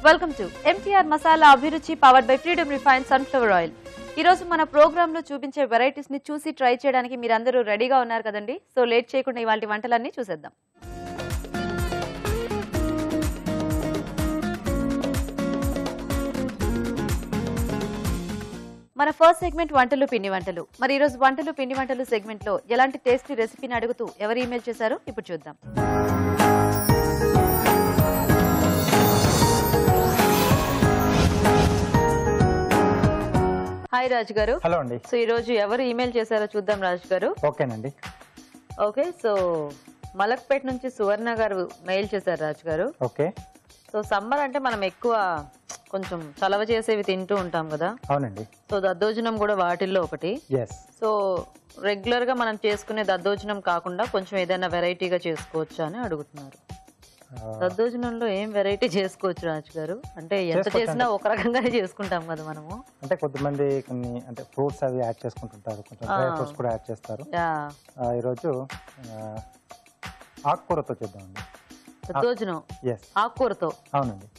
Welcome to MTR masala Abhiruchi powered by Freedom refined sunflower oil. ఈ రోజు మన ప్రోగ్రామ్ లో చూపించే వెరైటీస్ ని చూసి ట్రై చేయడానికి మీరందరూ రెడీగా ఉన్నారు కదండి. సో లేట్ చేయకుండా ఇవాల్టి వంటలన్నీ చూసేద్దాం. మన ఫస్ట్ సెగ్మెంట్ వంటలు పిండి వంటలు. మరి ఈ రోజు వంటలు పిండి వంటలు సెగ్మెంట్ లో ఎలాంటి టేస్టీ రెసిపీని అడుగుతూ ఎవరు ఈమెయిల్ చేశారో ఇప్పుడు చూద్దాం. హాయ్ రాజు గారు. హలో అండి. సో ఈ రోజు ఎవరు ఈమెయిల్ చేశారో చూద్దాం రాజు గారు. ఓకేనండి. ఓకే, సో మలక్పేట నుంచి సువర్ణ గారు మెయిల్ చేశారు రాజు గారు. ఓకే. సో సమ్మర్ అంటే మనం ఎక్కువ కొంచెం చలవ చేసేవి తింటూ ఉంటాం కదా. అవునండి. సో దద్దోజనం కూడా వాటిల్లో ఒకటి. సో రెగ్యులర్ గా మనం చేసుకునే దద్దోజనం కాకుండా కొంచెం ఏదైనా వెరైటీగా చేసుకోవచ్చా అని అడుగుతున్నారు. దద్దోజనంలో ఏం వెరైటీ చేసుకోవచ్చు రాజు గారు? అంటే ఎంత చేసినా ఒక రకంగానే చేసుకుంటాం కదా మనము. అంటే కొంతమంది కొన్ని అంటే ఫ్రూట్స్ అవి యాడ్ చేసుకుంటుంటారు, కొంచెం డ్రై ఫ్రూట్స్ కూడా యాడ్ చేస్తారు. ఈరోజు ఆకుకూరతో చేద్దామండి దద్దోజనం. ఆకుకూరతో? అవునండి.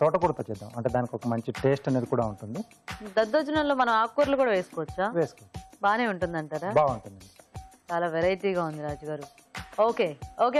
తోటకూరతో చేద్దాం, అంటే దానికి ఒక మంచి టేస్ట్ అనేది కూడా ఉంటుంది. దద్దోజనంలో మనం ఆకుకూరలు కూడా వేసుకోవచ్చా? వేసుకోవచ్చు. బానే ఉంటుంది అంటారా? బాగుంటుంది. చాలా వెరైటీగా ఉంది రాజు గారు. ఓకే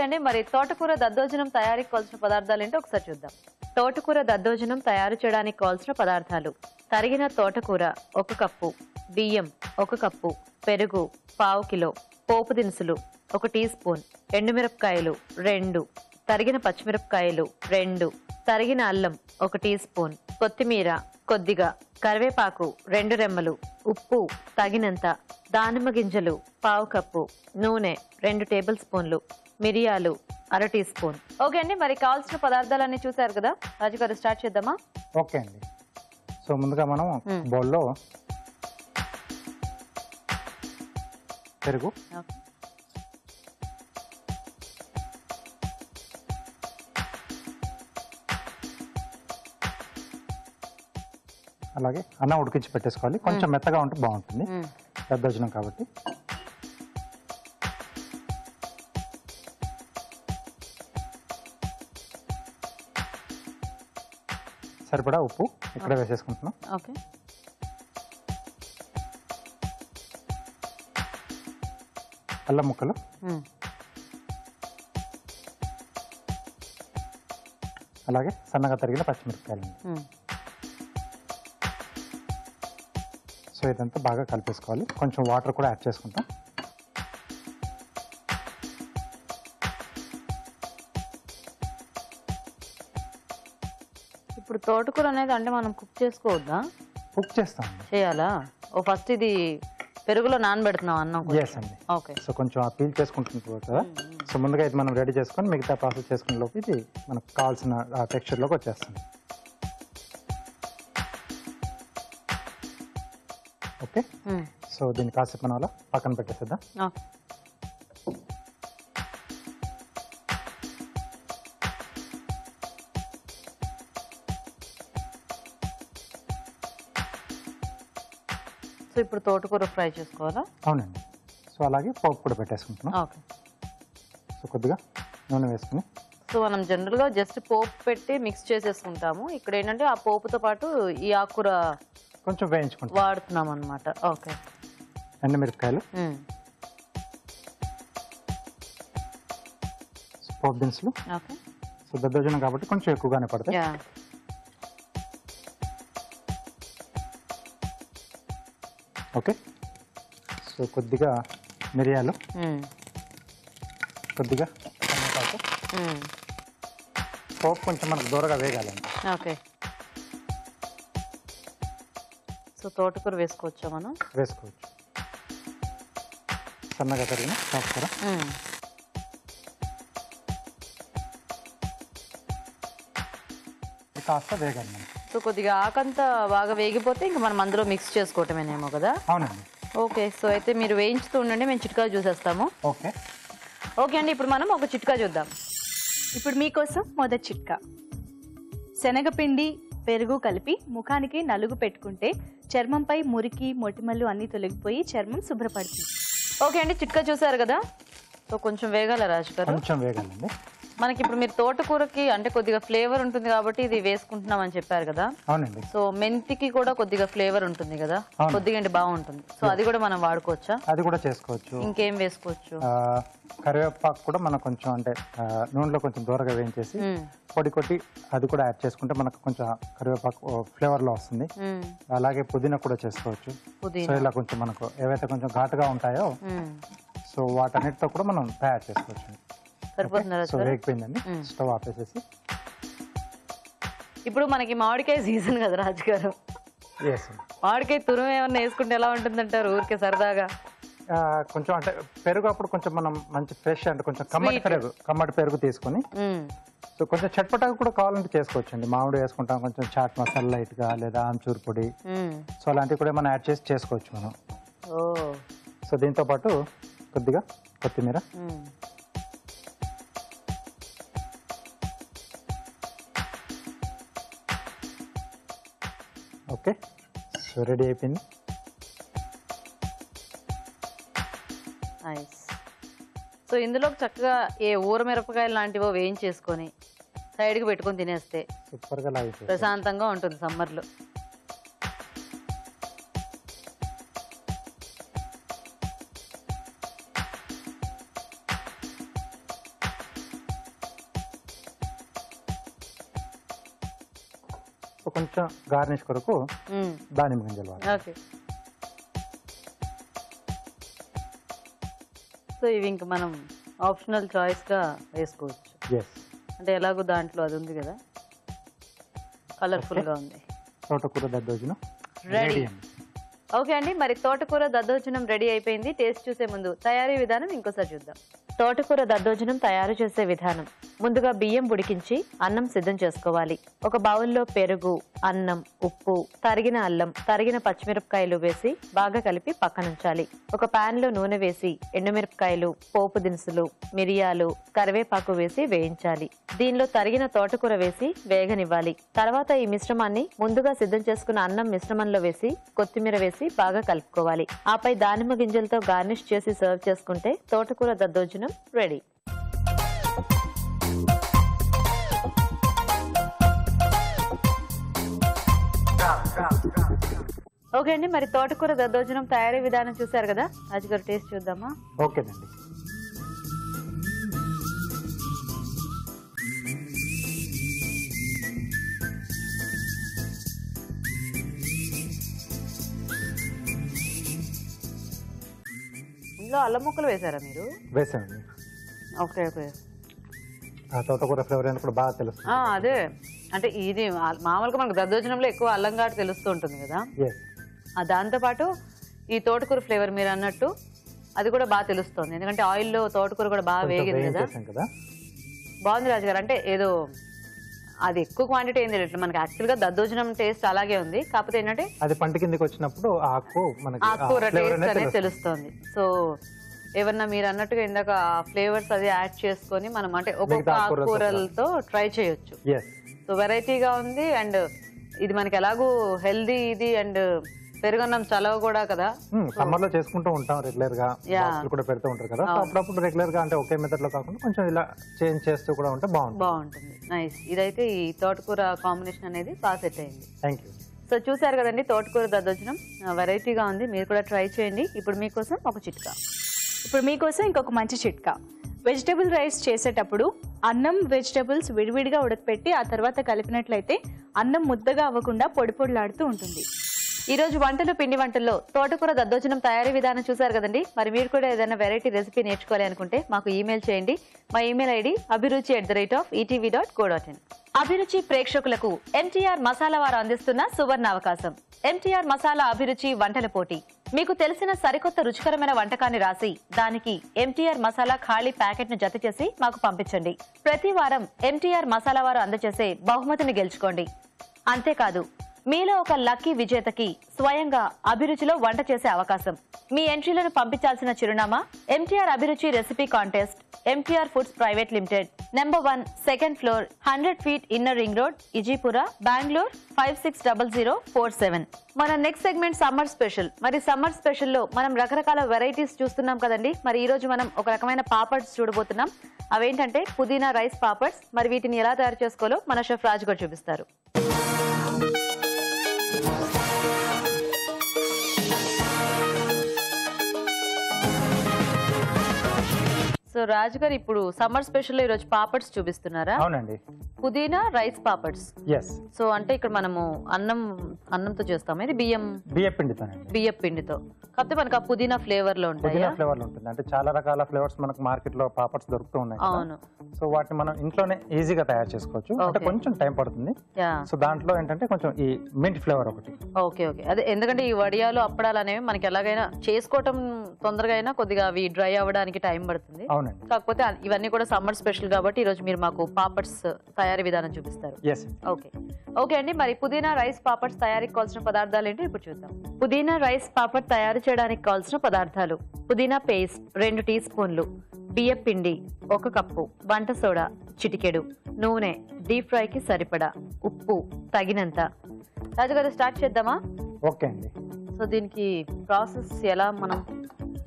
అండి. మరి తోటకూర దద్దోజనం తయారీకి కావాల్సిన పదార్థాలు ఏంటో ఒకసారి చూద్దాం. తోటకూర దద్దోజనం తయారు చేయడానికి కావాల్సిన పదార్థాలు: తరిగిన తోటకూర 1 కప్పు, బియ్యం 1 కప్పు, పెరుగు 1/2 కిలో, పోపు దినుసులు 1 టీ స్పూన్, ఎండుమిరపకాయలు 2, తరిగిన పచ్చిమిరపకాయలు 2, తరిగిన అల్లం 1 టీ స్పూన్, కొత్తిమీర కొద్దిగా, కరివేపాకు 2 రెమ్మలు, ఉప్పు తగినంత, దానిమ్మ గింజలు 1/2 కప్పు, నూనె 2 టేబుల్ స్పూన్లు, మిరియాలు 1/2 టీ స్పూన్. ఓకే అండి. మరి కావాల్సిన పదార్థాలన్నీ చూసారు కదా రాజు గారు, స్టార్ట్ చేద్దామా? ఓకే అండి. సో ముందుగా మనం బౌల్లో పెరుగు, అలాగే అన్నం ఉడికించి పెట్టేసుకోవాలి. కొంచెం మెత్తగా ఉంటే బాగుంటుంది, దద్దోజనం కాబట్టి. సరిపడా ఉప్పు ఇక్కడ వేసేసుకుంటున్నాం. ఓకే. అల్లం ముక్కలు, అలాగే సన్నగా తరిగిన పచ్చిమిరపకాయలు. సో ఇదంతా బాగా కలిపేసుకోవాలి. కొంచెం వాటర్ కూడా యాడ్ చేసుకుంటాం. ఇప్పుడు తోటకూర అనేది అంటే మనం కుక్ చేసుకోవద్దా? కుక్ చేస్తాం. చేయాలా? ఫస్ట్ ఇది పెరుగులో నానబెడుతున్నాం అన్నం. ఎస్ అండి. ఓకే. సో కొంచెం పీల్ చేసుకుంటుంది కదా. సో ముందుగా ఇది మనం రెడీ చేసుకొని మిగతా ప్రాసెస్ చేసుకునే లోపు ఇది మనకు కావాల్సిన టెక్స్చర్లోకి వచ్చేస్తుంది. ఓకే. సో దీన్ని కాసేపు మనం అలా పక్కన పెట్టేసేద్దాం. సో ఇప్పుడు తోటకూర ఫ్రై చేసుకోవాలా? అవునండి. సో అలాగే పోపు కూడా పెట్టేసుకుంటున్నాం. ఓకే. సో కొద్దిగా నూనె వేసుకుని, సో మనం జనరల్గా జస్ట్ పోపు పెట్టి మిక్స్ చేసేసుకుంటాము. ఇక్కడ ఏంటంటే ఆ పోపుతో పాటు ఈ ఆకుకూర కొంచెం వేయించుకుంటాం, వాడుతున్నాం అనమాట. ఓకే. ఎండుమిరపకాయలు, పోపు దినుసులు. ఓకే. సో దద్దోజనం కాబట్టి కొంచెం ఎక్కువగానే పడతాయి. ఓకే. సో కొద్దిగా మిరియాలు, కొద్దిగా టమాటాకు. పోపు కొంచెం మనకు దూరగా వేగాలండి. ఓకే. సో తోటకూర వేసుకోవచ్చా మనం? వేసుకోవచ్చు. సన్నగా తరిగిన తోటకూర, కాస్త వేగాలి మనం. సో కొద్దిగా ఆకంతా బాగా వేగిపోతే ఇంకా మనం అందులో మిక్స్ చేసుకోవటమేనేమో కదా. అవునండి. ఓకే. సో అయితే మీరు వేయించుతూ ఉండండి, మేము చిట్కా చూసేస్తాము. ఓకే. ఓకే అండి. ఇప్పుడు మనం ఒక చిట్కా చూద్దాం. ఇప్పుడు మీకోసం మొదటి చిట్కా: శనగపిండి పెరుగు కలిపి ముఖానికి నలుగు పెట్టుకుంటే చర్మంపై మురికి మొటిమలు అన్ని తొలగిపోయి చర్మం శుభ్రపడుతుంది. ఓకే అండి. చిట్కా చూసారు కదా. సో కొంచెం వేగాల రాజు గారు? కొంచెం వేగాలండి. మనకి ఇప్పుడు మీరు తోటకూరకి అంటే కొద్దిగా ఫ్లేవర్ ఉంటుంది కాబట్టి ఇది వేసుకుంటున్నాం అని చెప్పారు కదా. అవునండి. సో మెంతికి కూడా కొద్దిగా ఫ్లేవర్ ఉంటుంది కదా, కొద్దిగా అంటే బాగుంటుంది. సో అది కూడా మనం వాడుకోవచ్చా? అది కూడా చేసుకోవచ్చు. ఇంకేం వేసుకోవచ్చు? కరివేపాకు కూడా మనం కొంచెం అంటే నూనెలో కొంచెం దూరగా వేయించేసి పొడి కొట్టి అది కూడా యాడ్ చేసుకుంటే మనకు కొంచెం కరివేపాకు ఫ్లేవర్ లో వస్తుంది. అలాగే పుదీనా కూడా చేసుకోవచ్చు. సో ఇలా కొంచెం మనకు ఏవైతే కొంచెం ఘాటుగా ఉంటాయో సో వాటన్నిటితో కూడా మనం తయారు చేసుకోవచ్చు. సో వేగిపోయిందండి, స్టవ్ ఆపేసేసి. ఇప్పుడు మనకి మామిడికాయ సీజన్ కదా రాజు గారు, మామిడికాయ తురుము ఏమన్నా వేసుకుంటే ఎలా ఉంటుందంటారు ఊరికే సరదాగా? కొంచెం అంటే పెరుగు అప్పుడు కొంచెం మనం మంచి ఫ్రెష్ అంటే కొంచెం కమ్మటి పెరుగు తీసుకొని సో కొంచెం చట్పటాగా కూడా కావాలంటే చేసుకోవచ్చండి. మామిడి వేసుకుంటాం, కొంచెం చాట్ మసాలా లైట్ గా లేదా ఆమ్చూర్ పొడి సో అలాంటివి కూడా మనం యాడ్ చేసి చేసుకోవచ్చు మనం. సో దీంతో పాటు కొద్దిగా కొత్తిమీర, ఓకే. సో రెడీ అయిపోయింది. సో ఇందులో చక్కగా ఏ ఊరమిరపకాయలు లాంటివో వేయించేసుకొని సైడ్కి పెట్టుకొని తినేస్తే సూపర్గా లాగిపోయింది, ప్రశాంతంగా ఉంటుంది సమ్మర్లో. సో కొంచెం గార్నిష్ కొరకు దానిమ్మ గింజలు. ఓకే. సో ఇవి ఇంకా మనం ఆప్షనల్ చాయిస్గా వేసుకోవచ్చు. అంటే ఎలాగో దాంట్లో అది ఉంది కదా, కలర్ఫుల్గా ఉంది. తోటకూర దద్దోజనం రెడీ. ఓకే అండి, మరి తోటకూర దద్దోజనం రెడీ అయిపోయింది. టేస్ట్ చూసే ముందు తయారీ విధానం ఇంకోసారి చూద్దాం. తోటకూర దద్దోజనం తయారు చేసే విధానం: ముందుగా బియ్యం ఉడికించి అన్నం సిద్ధం చేసుకోవాలి. ఒక బౌల్లో పెరుగు, అన్నం, ఉప్పు, తరిగిన అల్లం, తరిగిన పచ్చిమిరపకాయలు వేసి బాగా కలిపి పక్కనుంచాలి. ఒక పాన్ లో నూనె వేసి ఎండుమిరపకాయలు, పోపు దినుసులు, మిరియాలు, కరివేపాకు వేసి వేయించాలి. దీనిలో తరిగిన తోటకూర వేసి వేగనివ్వాలి. తర్వాత ఈ మిశ్రమాన్ని ముందుగా సిద్ధం చేసుకున్న అన్నం మిశ్రమంలో వేసి కొత్తిమీర వేసి బాగా కలుపుకోవాలి. ఆపై దానిమ్మ గింజలతో గార్నిష్ చేసి సర్వ్ చేసుకుంటే తోటకూర దద్దోజనం రెడీ. ఓకే అండి, మరి తోటకూర దద్దోజనం తయారీ విధానం చూసారు కదా, రాజుగారు టేస్ట్ చూద్దామా? ఓకేనండి. ఇందులో అల్లం ముక్కలు వేసారా మీరు? వేసానండి. Okay okay. ఆ తోటకూర ఫ్లేవర్ అనేది కూడా బాగా తెలుస్తుంది. అదే అంటే ఇది మామూలుగా మనకు దద్దోజనంలో ఎక్కువ అల్లం ఘాటు తెలుస్తూ ఉంటుంది కదా, దాంతోపాటు ఈ తోటకూర ఫ్లేవర్ మీరు అన్నట్టు అది కూడా బాగా తెలుస్తుంది. ఎందుకంటే ఆయిల్లో తోటకూర కూడా బాగా వేగింది కదా. బాగుంది రాజుగారు. అంటే ఏదో అది ఎక్కువ క్వాంటిటీ ఏంది ఇట్లా మనకి యాక్చువల్గా దద్దోజనం టేస్ట్ అలాగే ఉంది, కాకపోతే ఏంటంటే అది పంట కిందకి వచ్చినప్పుడు ఆకుకూర టేస్ట్ అనేది తెలుస్తుంది. సో ఏమన్నా మీరు అన్నట్టుగా ఇందాక ఫ్లేవర్స్ అది యాడ్ చేసుకొని మనం అంటే ఒక్కొక్క ఆకుకూరలతో ట్రై చేయొచ్చు. సో వెరైటీగా ఉంది. అండ్ ఇది మనకి ఎలాగూ హెల్దీ ఇది, అండ్ పెరుగన్నం చలవ కూడా కదా, సమ్మర్ లో చేసుకుంటూ ఉంటాం రెగ్యులర్ గా, కూడా పెడుతూ ఉంటారు కదా. అప్పుడప్పుడు రెగ్యులర్ గా అంటే ఒకే మెథడ్ లో కాకుండా కొంచెం ఇలా చేంజ్ చేస్తూ కూడా ఉంటే బాగుంటుంది. నైస్. ఇదైతే ఈ తోటకూర కాంబినేషన్ అనేది బాగా సెట్ అయింది. Thank you. సో చూసారు కదండి, తోటకూర దద్దోజనం వెరైటీగా ఉంది, మీరు కూడా ట్రై చేయండి. ఇప్పుడు మీకోసం ఒక చిట్కా. ఇంకొక మంచి చిట్కా. వెజిటబుల్ రైస్ చేసేటప్పుడు అన్నం, వెజిటబుల్స్ విడివిడిగా ఉడకపెట్టి ఆ తర్వాత కలిపినట్లయితే అన్నం ముద్దగా అవ్వకుండా పొడి పొడిలాడుతూ ఉంటుంది. ఈ రోజు వంటలు పిండి వంటల్లో తోటకూర దద్దోజనం తయారీ విధానం చూసారు కదండి. మరి మీరు కూడా ఏదైనా వెరైటీ రెసిపీ నేర్చుకోవాలి అనుకుంటే మాకు ఈమెయిల్ చేయండి. మా ఈమెయిల్ ఐడి abhiruchi@etv.co.in. అభిరుచి ప్రేక్షకులకు MTR మసాలా వారు అందిస్తున్న సువర్ణ అవకాశం. MTR మసాలా అభిరుచి వంటల పోటీ. మీకు తెలిసిన సరికొత్త రుచికరమైన వంటకాన్ని రాసి దానికి MTR మసాలా ఖాళీ ప్యాకెట్ ను జత చేసి మాకు పంపించండి. ప్రతి వారం MTR మసాలా వారు అందజేసే బహుమతిని గెలుచుకోండి. అంతేకాదు, మీలో ఒక లక్కీ విజేతకి స్వయంగా అభిరుచిలో వంట చేసే అవకాశం. మీ ఎంట్రీలను పంపించాల్సిన చిరునామా MTR Abhiruchi recipe contest, MTR foods private limited, number 1, second floor, 100 feet inner ring road, Ejipura, Bengaluru 560047. మన నెక్స్ట్ సెగ్మెంట్ సమ్మర్ స్పెషల్. మరి సమ్మర్ స్పెషల్లో మనం రకరకాల వెరైటీస్ చూస్తున్నాం కదండి. మరి ఈ రోజు మనం ఒక రకమైన పాపడ్స్ చూడబోతున్నాం. అవేంటంటే పుదీనా రైస్ పాపడ్స్. మరి వీటిని ఎలా తయారు చేసుకోవాలో మన షెఫ్ రాజు గారు చూపిస్తారు. సో రాజు గారు ఇప్పుడు సమ్మర్ స్పెషల్ ఈ రోజు పాపడ్స్ చూపిస్తున్నారా? అవునండి. పుదీనా రైస్ పాపడ్స్. ఎస్. సో అంటే ఇక్కడ మనము అన్నంతో చేస్తాం. ఇది బియ్య పిండితో కాకపోతే మనకు ఆ పుదీనా ఫ్లేవర్ లో ఉంటాయి. పుదీనా ఫ్లేవర్ లో ఉంటుంది. అంటే చాలా రకాల ఫ్లేవర్స్ మనకు మార్కెట్ లో పాపడ్స్ దొరుకుతూ ఉన్నాయి. అవును. సో వాటిని మనం ఇంట్లోనే ఈజీగా తయారు చేసుకోవచ్చు. అంటే కొంచెం టైం పడుతుంది. సో దాంట్లో ఏంటంటే కొంచెం ఈ మింట్ ఫ్లేవర్ ఒకటి. Okay okay. అదే ఎందుకంటే ఈ వడియాలు అప్పడాలు అనేవి మనకి ఎలాగైనా చేసుకోవటం తొందరగా అయినా కొద్దిగా అవి డ్రై అవ్వడానికి టైం పడుతుంది. అవునండి. కాకపోతే ఇవన్నీ కూడా సమ్మర్ స్పెషల్ కాబట్టి ఈ రోజు మీరు మాకు పాపడ్స్ తయారీ విధానం చూపిస్తారు. ఓకే ఓకే అండి. మరి పుదీనా రైస్ పాపడ్స్ తయారీకి కావాల్సిన పదార్థాలు ఏంటో ఇప్పుడు చూద్దాం. పుదీనా రైస్ పాపడ్ తయారు చేయడానికి కావాల్సిన పదార్థాలు: పుదీనా పేస్ట్ 2 టీ స్పూన్లు, బియ్య పిండి 1 కప్పు, వంట సోడా చిటికెడు, నూనె, డీప్ ఫ్రై కి సరిపడా, ఉప్పు తగినంత. రాజుగారు స్టార్ట్ చేద్దామా? ఓకే అండి. సో దీనికి ప్రాసెస్ ఎలా మనం?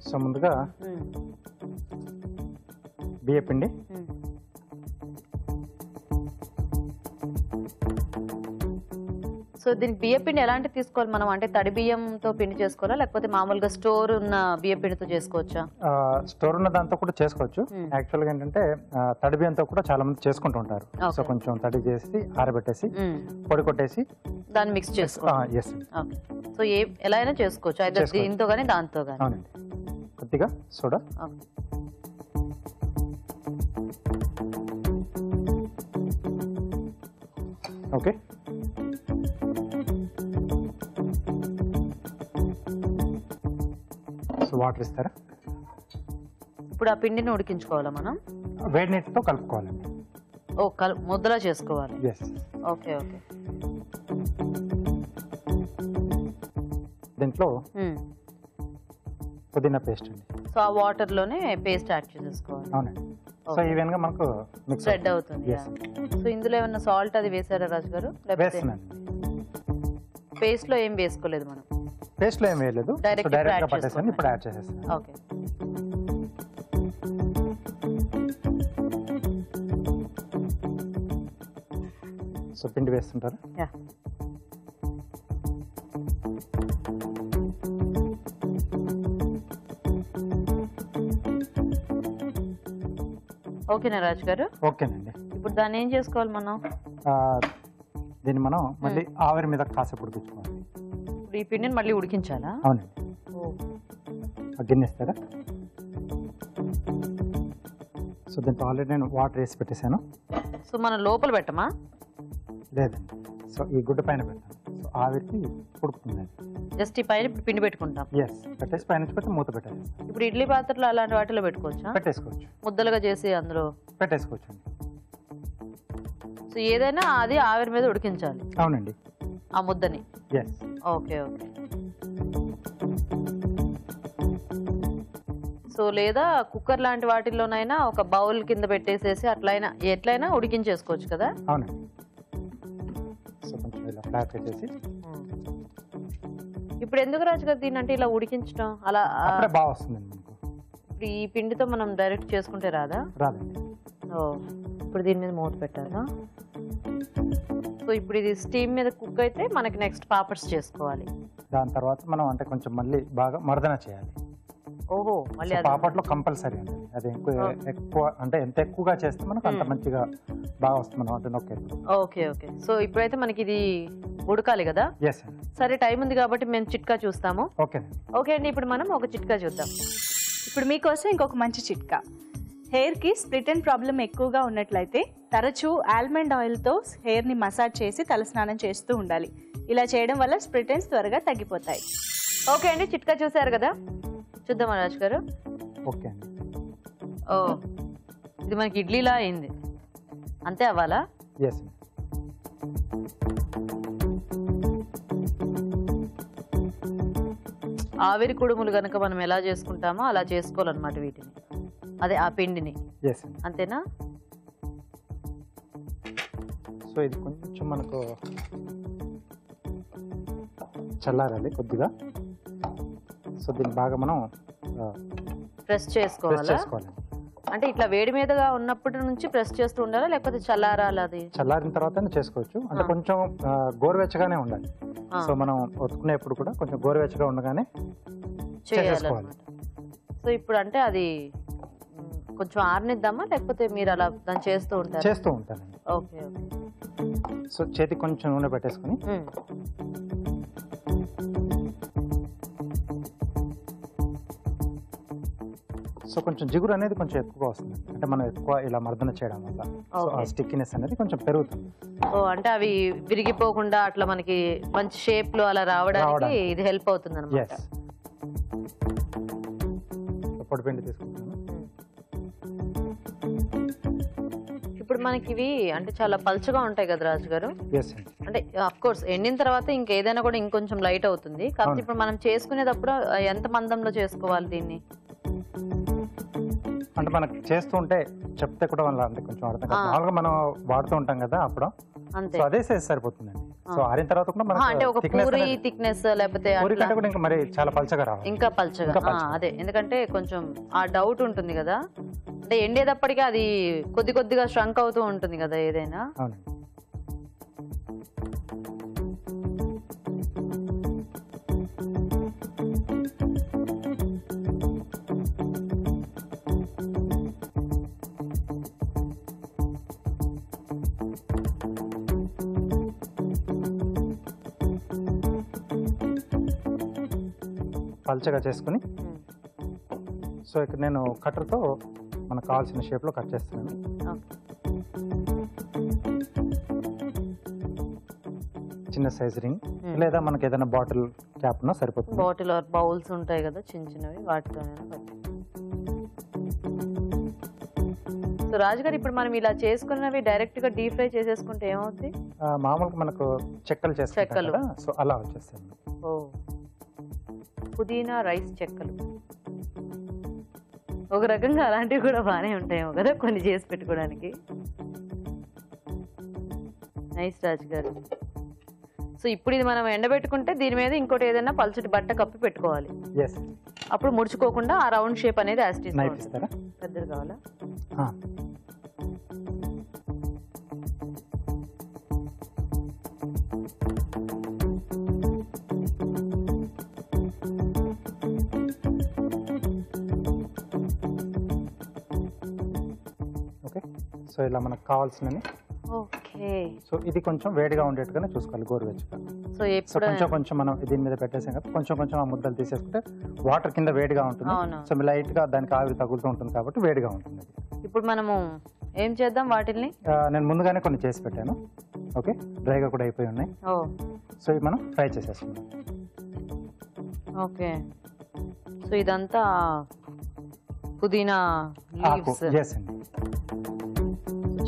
సో ముందుగా బియ్య పిండి, సో దీనికి బియ్య పిండి ఎలాంటి తీసుకోవాలి మనం? అంటే తడి బియ్యంతో పిండి చేసుకోవాలా లేకపోతే మామూలుగా స్టోర్ ఉన్న బియ్య పిండితో చేసుకోవచ్చా? స్టోర్ ఉన్న దాంతో కూడా చేసుకోవచ్చు. యాక్చువల్ గా ఏంటంటే తడి బియ్యంతో కూడా చాలా మంది చేసుకుంటూ ఉంటారు. సో కొంచెం తడి చేసి ఆరబెట్టేసి పొడి కొట్టేసి దాన్ని మిక్స్ చేసుకోవాలి. సో ఎలా అయినా చేసుకోవచ్చు, అయితే దీంతో కానీ దాంతో కానీ. అవునండి. కొద్దిగా సోడా, ఓకే. సో వాటర్ ఇస్తారా? ఇప్పుడు ఆ పిండిని ఉడికించుకోవాలా మనం? వేడి నీటితో కలుపుకోవాలండి. ఓ ముద్దలా చేసుకోవాలి. Okay okay. దీంట్లో పుదీనా పేస్ట్ అండి. సో ఆ వాటర్ లోనే పేస్ట్ యాడ్ చేసేసుకోవాలి. అవునండి. సో ఈవెన్ గా మనకు మిక్స్ రెడ్ అవుతుంది. సో ఇందులో ఏమన్నా సాల్ట్ అది వేసారా రాజు గారు? పేస్ట్ లో ఏం వేసుకోలేదు మనం. పేస్ట్ లో ఏం వేయలేదు, డైరెక్ట్ గా పట్టేసాను. ఇప్పుడు యాడ్ చేసేస్తాను. ఓకే. సో పిండి వేస్తుంటారా? ఓకేనా రాజు గారు? ఓకేనండి. ఇప్పుడు దాన్ని ఏం చేసుకోవాలి మనం? దీన్ని మనం మళ్ళీ ఆవిరి మీద కాసేపు ఉడికించుకోవాలి. ఇప్పుడు ఈ పిండిని మళ్ళీ ఉడికించాలా? అవునండి. గిన్నె ఇస్తారా? సో దీంట్లో ఆల్రెడీ నేను వాటర్ వేసి పెట్టేశాను. సో మనం లోపల పెట్టమా? లేదండి. సో ఈ గుడ్డ పైన పెట్టాను. సో ఆవిరికి ఉడుకుతుంది. జస్ట్ ఈ పైన పిండి పెట్టుకుంటాం. పెట్టేసి పైన పెట్టి మూత పెట్టేసి. ఇప్పుడు ఇడ్లీ పాత్రలో అలాంటి వాటిలో పెట్టుకోవచ్చా? పెట్టేసుకోవచ్చు. ముద్దలుగా చేసి అందులో పెట్టేసుకోవచ్చు అండి. సో ఏదైనా అది ఆవిరి మీద ఉడికించాలి. అవునండి. ఆ ముద్దని. Okay okay. సో లేదా కుక్కర్ లాంటి వాటిల్లోనైనా ఒక బౌల్ కింద పెట్టేసేసి అట్లయినా ఎట్లయినా ఉడికించేసుకోవచ్చు కదా? అవునండి. సో కొంచెం ఇలా ఫ్లాట్ పెట్టేసి. ఇప్పుడు ఎందుకు రాజు గారు దీన్ని అంటే ఇలా ఉడికించడం? అలా బాగా వస్తుందండి మనకు. ఇప్పుడు ఈ పిండితో మనం డైరెక్ట్ చేసుకుంటే రాదా? రాదండి. ఇప్పుడు దీని మీద మూత పెట్టాలా? సో ఇప్పుడు ఇది స్టీమ్ మీద కుక్ అయితే మనకి నెక్స్ట్ పాపడ్స్ చేసుకోవాలి. దాని తర్వాత మనం అంటే కొంచెం మళ్ళీ బాగా మర్దన చేయాలి. ఓహో, మళ్ళీ పాపడ్లో కంపల్సరీ అండి. అది ఎక్కువ అంటే ఎంత ఎక్కువగా చేస్తే మనకు అంత మంచిగా బాగా వస్తుంది మనం అంటే నొక్కేది. Okay okay. సో ఇప్పుడైతే మనకి ఇది ఉడకాలి కదా? సరే, టైం ఉంది కాబట్టి మేము చిట్కా చూస్తాము. ఓకే అండి. ఇప్పుడు మనం ఒక చిట్కా చూద్దాం. ఇప్పుడు మీకోసం ఇంకొక మంచి చిట్కా. హెయిర్కి స్ప్లిట్ అండ్ ప్రాబ్లం ఎక్కువగా ఉన్నట్లయితే తరచూ ఆల్మండ్ ఆయిల్తో హెయిర్ని మసాజ్ చేసి తలస్నానం చేస్తూ ఉండాలి. ఇలా చేయడం వల్ల స్ప్లిట్ ఎండ్స్ త్వరగా తగ్గిపోతాయి. ఓకే అండి, చిట్కా చూసారు కదా, చూద్దామా రాజు గారు? ఓకే అండి. ఓ, ఇది మనకి ఇడ్లీలా అయింది, అంతే అవ్వాలా? ఆవిరి కుడుములు కనుక మనం ఎలా చేసుకుంటామో అలా చేసుకోవాలన్నమాట వీటిని, అదే ఆ పిండిని, అంతేనా? సో ఇది కొంచెం మనకు చల్లారాలి కొద్దిగా. సో దీన్ని బాగా మనం ప్రెస్ ప్రెస్ చేసుకోవాలా? చేసుకోవాలి. అంటే ఇట్లా వేడి మీదగా ఉన్నప్పటి నుంచి ప్రెస్ చేస్తూ ఉండాలా లేకపోతే చల్లారాలి అది? చల్లారిన తర్వాత చేసుకోవచ్చు. అంటే కొంచెం గోరువెచ్చగానే ఉండాలి. సో మనం ఒత్తుకునేప్పుడు కూడా కొంచెం గోరువెచ్చగా ఉండగానే చేసేసుకోవాలి. సో ఇప్పుడు అంటే అది కొంచెం ఆరనిద్దామా లేకపోతే మీరు అలా దాన్ని చేస్తూ ఉంటారు? చేస్తూ ఉంటానండి. Okay okay. సో చేతికి కొంచెం నూనె పెట్టేసుకొని సో కొంచెం జిగురు అనేది కొంచెం ఎక్కువగా వస్తుంది. అంటే మనం ఎక్కువ ఇలా మర్దన చేయడం వల్ల సో ఆ స్టిక్కినెస్ అనేది కొంచెం పెరుగుతుంది. ఓ అంటే అవి విరిగిపోకుండా అట్లా మనకి మంచి షేప్ లో అలా రావడానికి ఇది హెల్ప్ అవుతుంది అన్నమాట. ఎస్. పొడిపిండి తీసుకుంటాను. ఇప్పుడు మనకి ఇవి అంటే చాలా పల్చగా ఉంటాయి కదా రాజు గారు. ఎస్ అండి. అంటే అఫ్ కోర్స్ ఎండిన తర్వాత ఇంకేదైనా కూడా ఇంకొంచెం లైట్ అవుతుంది. కాబట్టి ఇప్పుడు మనం చేసుకునేటప్పుడు ఎంత మందంలో చేసుకోవాలి దీన్ని? అంటే మనకి చేస్తూ ఉంటే చెప్తే కూడా వాళ్ళ అంటే కొంచెం అర్థం కాదు. మామూలుగా మనం వాడుతూ ఉంటాం కదా అప్పుడు, అంతే. సో అదే సైజ్ సరిపోతుందండి. సో ఆరిన తర్వాత కూడా అంటే ఒక మనకి పూరి థిక్నెస్ లేకపోతే పూరి కంటే కూడా ఇంకా మరి చాలా పల్చగా రావాలి. ఇంకా పల్చగా. అదే ఎందుకంటే కొంచెం ఆ డౌట్ ఉంటుంది కదా. అంటే ఎండేటప్పటికి అది కొద్ది కొద్దిగా ష్రంక్ అవుతూ ఉంటుంది కదా ఏదైనా. అవునండి. పల్చగా చేసుకుని సో ఇక్కడ నేను కట్టర్తో మనకు కావాల్సిన షేప్లో కట్ చేస్తున్నాను. చిన్న సైజ్ రింగ్ లేదా మనకి ఏదైనా బాటిల్ క్యాప్ ఉన్నా సరిపోతుంది. బాటిల్ ఆర్ బౌల్స్ ఉంటాయి కదా చిన్న చిన్నవి, వాటితో. సో రాజుగారు ఇప్పుడు మనం ఇలా చేసుకున్నవి డైరెక్ట్ గా డీప్ ఫ్రై చేసేసుకుంటే ఏమవుతుంది? మామూలుగా మనకు చెక్కలు చేసుకుంటాం కదా, సో అలా వచ్చేస్తుంది. ఓ పుదీనా రైస్ చెక్కలు ఒక రకంగా అలాంటివి కూడా బాగానే ఉంటాయేమో కదా కొన్ని చేసి పెట్టుకోవడానికి. నైస్ రాజు గారు. సో ఇప్పుడు ఇది మనం ఎండబెట్టుకుంటే దీని మీద ఇంకోటి ఏదైనా పల్చటి బట్ట కప్పి పెట్టుకోవాలి. అప్పుడు ముడుచుకోకుండా ఆ రౌండ్ షేప్ అనేది నైఫ్ ఇస్తారా? పెద్దది కావాలా? సో ఇలా మనకు కావాల్సినవి. ఓకే. సో ఇది కొంచెం వేడిగా ఉండేట్టుగానే చూసుకోవాలి, గోరువెచ్చగా. సో కొంచెం కొంచెం మనం దీని మీద పెట్టేసాం కదా, కొంచెం కొంచెం ఆ ముద్దలు తీసేసుకుంటే వాటర్ కింద వేడిగా ఉంటుంది. సో లైట్ గా దానికి ఆవిరి తగులుతూ ఉంటుంది కాబట్టి వేడిగా ఉంటుంది. ఇప్పుడు మనము ఏం చేద్దాం వాటిని? నేను ముందుగానే కొన్ని చేసి పెట్టాను. ఓకే, డ్రైగా కూడా అయిపోయి ఉన్నాయి. సో ఇవి మనం ఫ్రై చేసేస్తున్నాం. ఓకే. సో ఇదంతా పుదీనా లీవ్స్.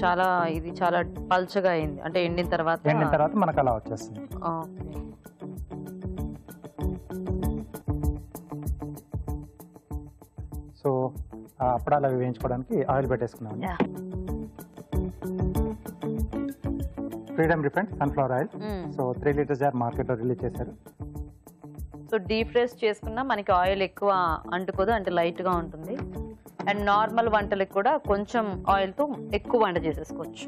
చాలా ఇది చాలా పల్చగా అయింది అంటే ఎండిన తర్వాత మనకు అలా వచ్చేస్తుంది. ఓకే. సో అప్పడాలు అవి వేయించుకోవడానికి ఆయిల్ పెట్టేసుకున్నాను. Freedom refined sunflower oil. So 3 litre jar మార్కెట్లో రిలీజ్ చేశారు. సో డీప్ ఫ్రైస్ చేసుకున్నా మనకి ఆయిల్ ఎక్కువ అంటుకోదు, అంటే లైట్గా ఉంటుంది. అండ్ నార్మల్ వంటలకు కూడా కొంచెం ఆయిల్తో ఎక్కువ వంట చేసేసుకోవచ్చు.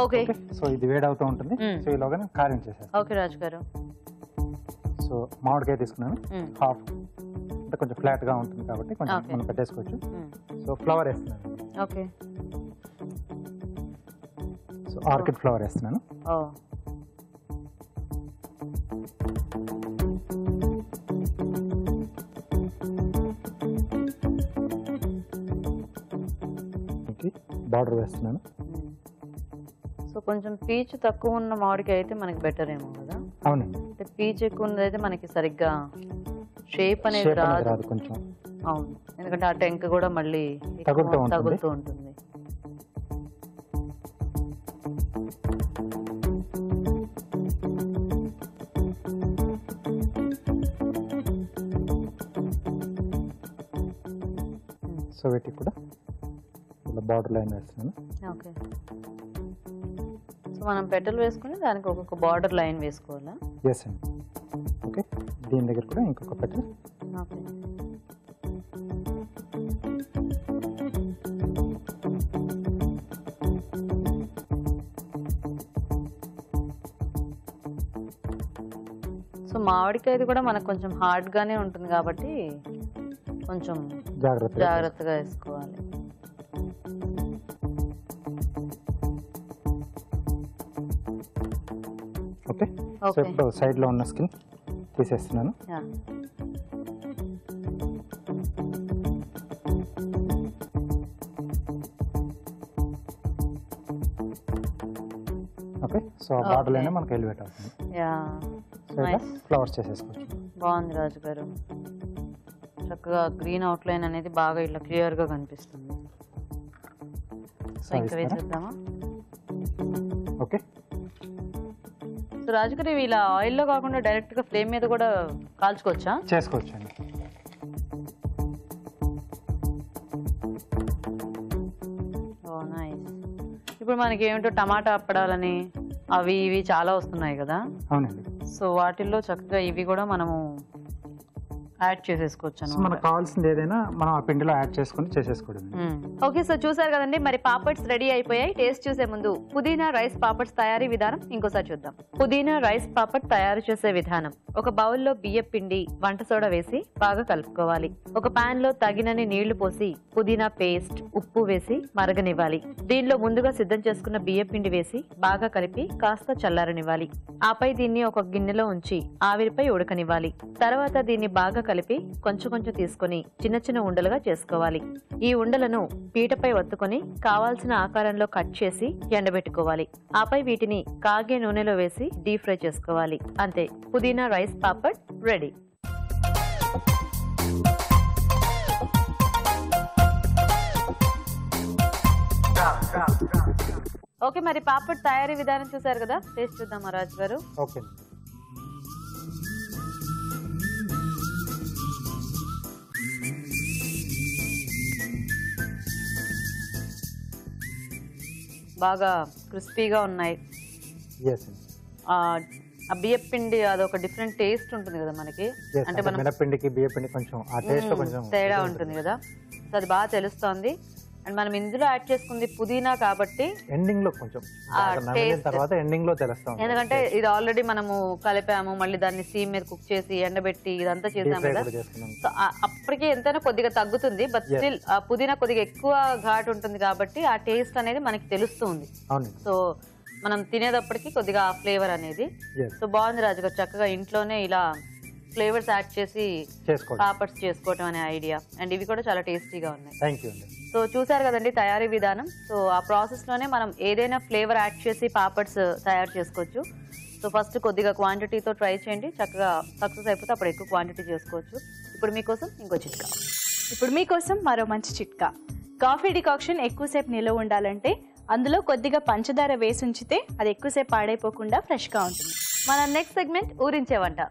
ఓకే. సో ఇది వేడవుతూ ఉంటుంది. సో ఈలోగా కారం చేసేస్తాను. ఓకే రాజు గారు. సో మామిడికాయ తీసుకున్నాను, హాఫ్. అంటే కొంచెం ఫ్లాట్గా ఉంటుంది కాబట్టి కొంచెం మనం పెట్టేసుకోవచ్చు. సో ఫ్లవర్ వేస్తున్నాను. ఓకే. సో ఆర్కిడ్ ఫ్లవర్ వేస్తున్నాను. బార్డర్ వేస్తున్నాను. సో కొంచెం పీచు తక్కువ ఉన్న మామిడికాయ అయితే మనకి బెటర్ ఏమో కదా. అవునండి. అంటే పీచు ఎక్కువ ఉన్నదైతే మనకి సరిగ్గా షేప్ అనేది రాదు కొంచెం. అవును, ఎందుకంటే ఆ టెంక్ కూడా మళ్ళీ తగులుతూ ఉంటుంది. సో వీటికి కూడా ఇలా బార్డర్ లైన్ వేస్తున్నాను. ఓకే. మనం పెటల్ వేసుకుని దానికి ఒక్కొక్క బార్డర్ లైన్ వేసుకోవాలా? ఎస్ అండి. ఓకే, దీని దగ్గర కూడా ఇంకొక పెటల్. ఓకే, సో మామిడికాయది కూడా మనకు కొంచెం హార్డ్గానే ఉంటుంది కాబట్టి కొంచెం జాగ్రత్తగా వేసుకోవాలి. ఓకే, సో ఇప్పుడు సైడ్లో ఉన్న స్కిన్ తీసేస్తున్నాను. ఓకే, సో ఆ బార్డర్ అయినా మనకు ఎలివేట్ అవుతుంది. ఫ్లవర్స్ చేసేసుకోవచ్చు. బాగుంది రాజు గారు, చక్కగా గ్రీన్ అవుట్లైన్ అనేది బాగా ఇలా క్లియర్గా కనిపిస్తుంది. సో ఇంకా వేసేద్దామా? ఓకే, సో రాజు గారు ఇవి ఇలా ఆయిల్లో కాకుండా డైరెక్ట్గా ఫ్లేమ్ మీద కూడా కాల్చుకోవచ్చా? చేసుకోవచ్చు అండి. ఓ నైస్. ఇప్పుడు మనకి ఏమిటో టమాటా అప్పడాలని అవి ఇవి చాలా వస్తున్నాయి కదా? అవునండి. సో వాటిల్లో చక్కగా ఇవి కూడా మనము యాడ్ చేసేసుకోవచ్చు. మనకు కావాల్సింది ఏదైనా మనం ఆ పిండిలో యాడ్ చేసుకుని చేసేసుకోవడం. ఓకే, సో చూసారు కదండి, మరి పాపడ్స్ రెడీ అయిపోయాయి. టేస్ట్ చూసే ముందు పుదీనా రైస్ పాపడ్స్ తయారీ విధానం ఇంకోసారి చూద్దాం. పుదీనా రైస్ పాపడ్ తయారు చేసే విధానం: ఒక బౌల్లో బియ్యం పిండి, వంట సోడా వేసి బాగా కలుపుకోవాలి. ఒక పాన్ లో తగినన్ని నీళ్లు పోసి పుదీనా పేస్ట్, ఉప్పు వేసి మరగనివ్వాలి. దీనిలో ముందుగా సిద్ధం చేసుకున్న బియ్యం పిండి వేసి బాగా కలిపి కాస్త చల్లారనివ్వాలి. ఆపై దీన్ని ఒక గిన్నెలో ఉంచి ఆవిరిపై ఉడకనివ్వాలి. తర్వాత దీన్ని బాగా కలిపి కొంచెం కొంచెం తీసుకొని చిన్న చిన్న ఉండలుగా చేసుకోవాలి. ఈ ఉండలను పీటపై ఒత్తుకొని కావాల్సిన ఆకారంలో కట్ చేసి ఎండబెట్టుకోవాలి. ఆపై వీటిని కాగే నూనెలో వేసి డీప్ ఫ్రై చేసుకోవాలి. అంతే, పుదీనా రైస్ పాపడ్ రెడీ. ఓకే, మరి పాపడ్ తయారీ విధానం చూసారు కదా, టేస్ట్ చూద్దాం రాజు గారు. ఓకే, బాగా క్రిస్పీగా ఉన్నాయి. ఆ బియ్యం పిండి అదొక డిఫరెంట్ టేస్ట్ ఉంటుంది కదా మనకి, అంటే మనం మినపిండికి బియ్యం పిండి కొంచెం ఆ టేస్ట్ కొంచెం తేడా ఉంటుంది కదా, సో అది బాగా తెలుస్తోంది. అండ్ మనం ఇందులో యాడ్ చేసుకుంది పుదీనా కాబట్టి ఎండింగ్ లో కొంచెం తర్వాత ఎండింగ్ లో తెలుస్తాం, ఎందుకంటే ఇది ఆల్రెడీ మనము కలిపాము, మళ్ళీ దాన్ని స్టీమ్ మీద కుక్ చేసి ఎండబెట్టి ఇదంతా చేసాము కదా, సో అప్పటికి ఎంతైనా కొద్దిగా తగ్గుతుంది. బట్ స్టిల్ ఆ పుదీనా కొద్దిగా ఎక్కువ ఘాటు ఉంటుంది కాబట్టి ఆ టేస్ట్ అనేది మనకి తెలుస్తుంది. సో మనం తినేటప్పటికి కొద్దిగా ఆ ఫ్లేవర్ అనేది. సో బాగుంది రాజు గారు, చక్కగా ఇంట్లోనే ఇలా ఫ్లేవర్స్ యాడ్ చేసి పాపడ్స్ చేసుకోవటం అనే ఐడియా. అండ్ ఇవి కూడా చాలా టేస్టీగా ఉన్నాయి. సో చూసారు కదండి తయారీ విధానం. సో ఆ ప్రాసెస్ లోనే మనం ఏదైనా ఫ్లేవర్ యాడ్ చేసి పాపడ్స్ తయారు చేసుకోవచ్చు. సో ఫస్ట్ కొద్దిగా క్వాంటిటీతో ట్రై చేయండి, చక్కగా సక్సెస్ అయిపోతే అప్పుడు ఎక్కువ క్వాంటిటీ చేసుకోవచ్చు. ఇప్పుడు మీకోసం ఇంకో చిట్కా. ఇప్పుడు మీకోసం మరో మంచి చిట్కా. కాఫీ డికాక్షన్ ఎక్కువసేపు నిల్వ ఉండాలంటే అందులో కొద్దిగా పంచదార వేసి ఉంచితే అది ఎక్కువసేపు పాడైపోకుండా ఫ్రెష్గా ఉంటుంది. మన నెక్స్ట్ సెగ్మెంట్ ఊరించే వంట.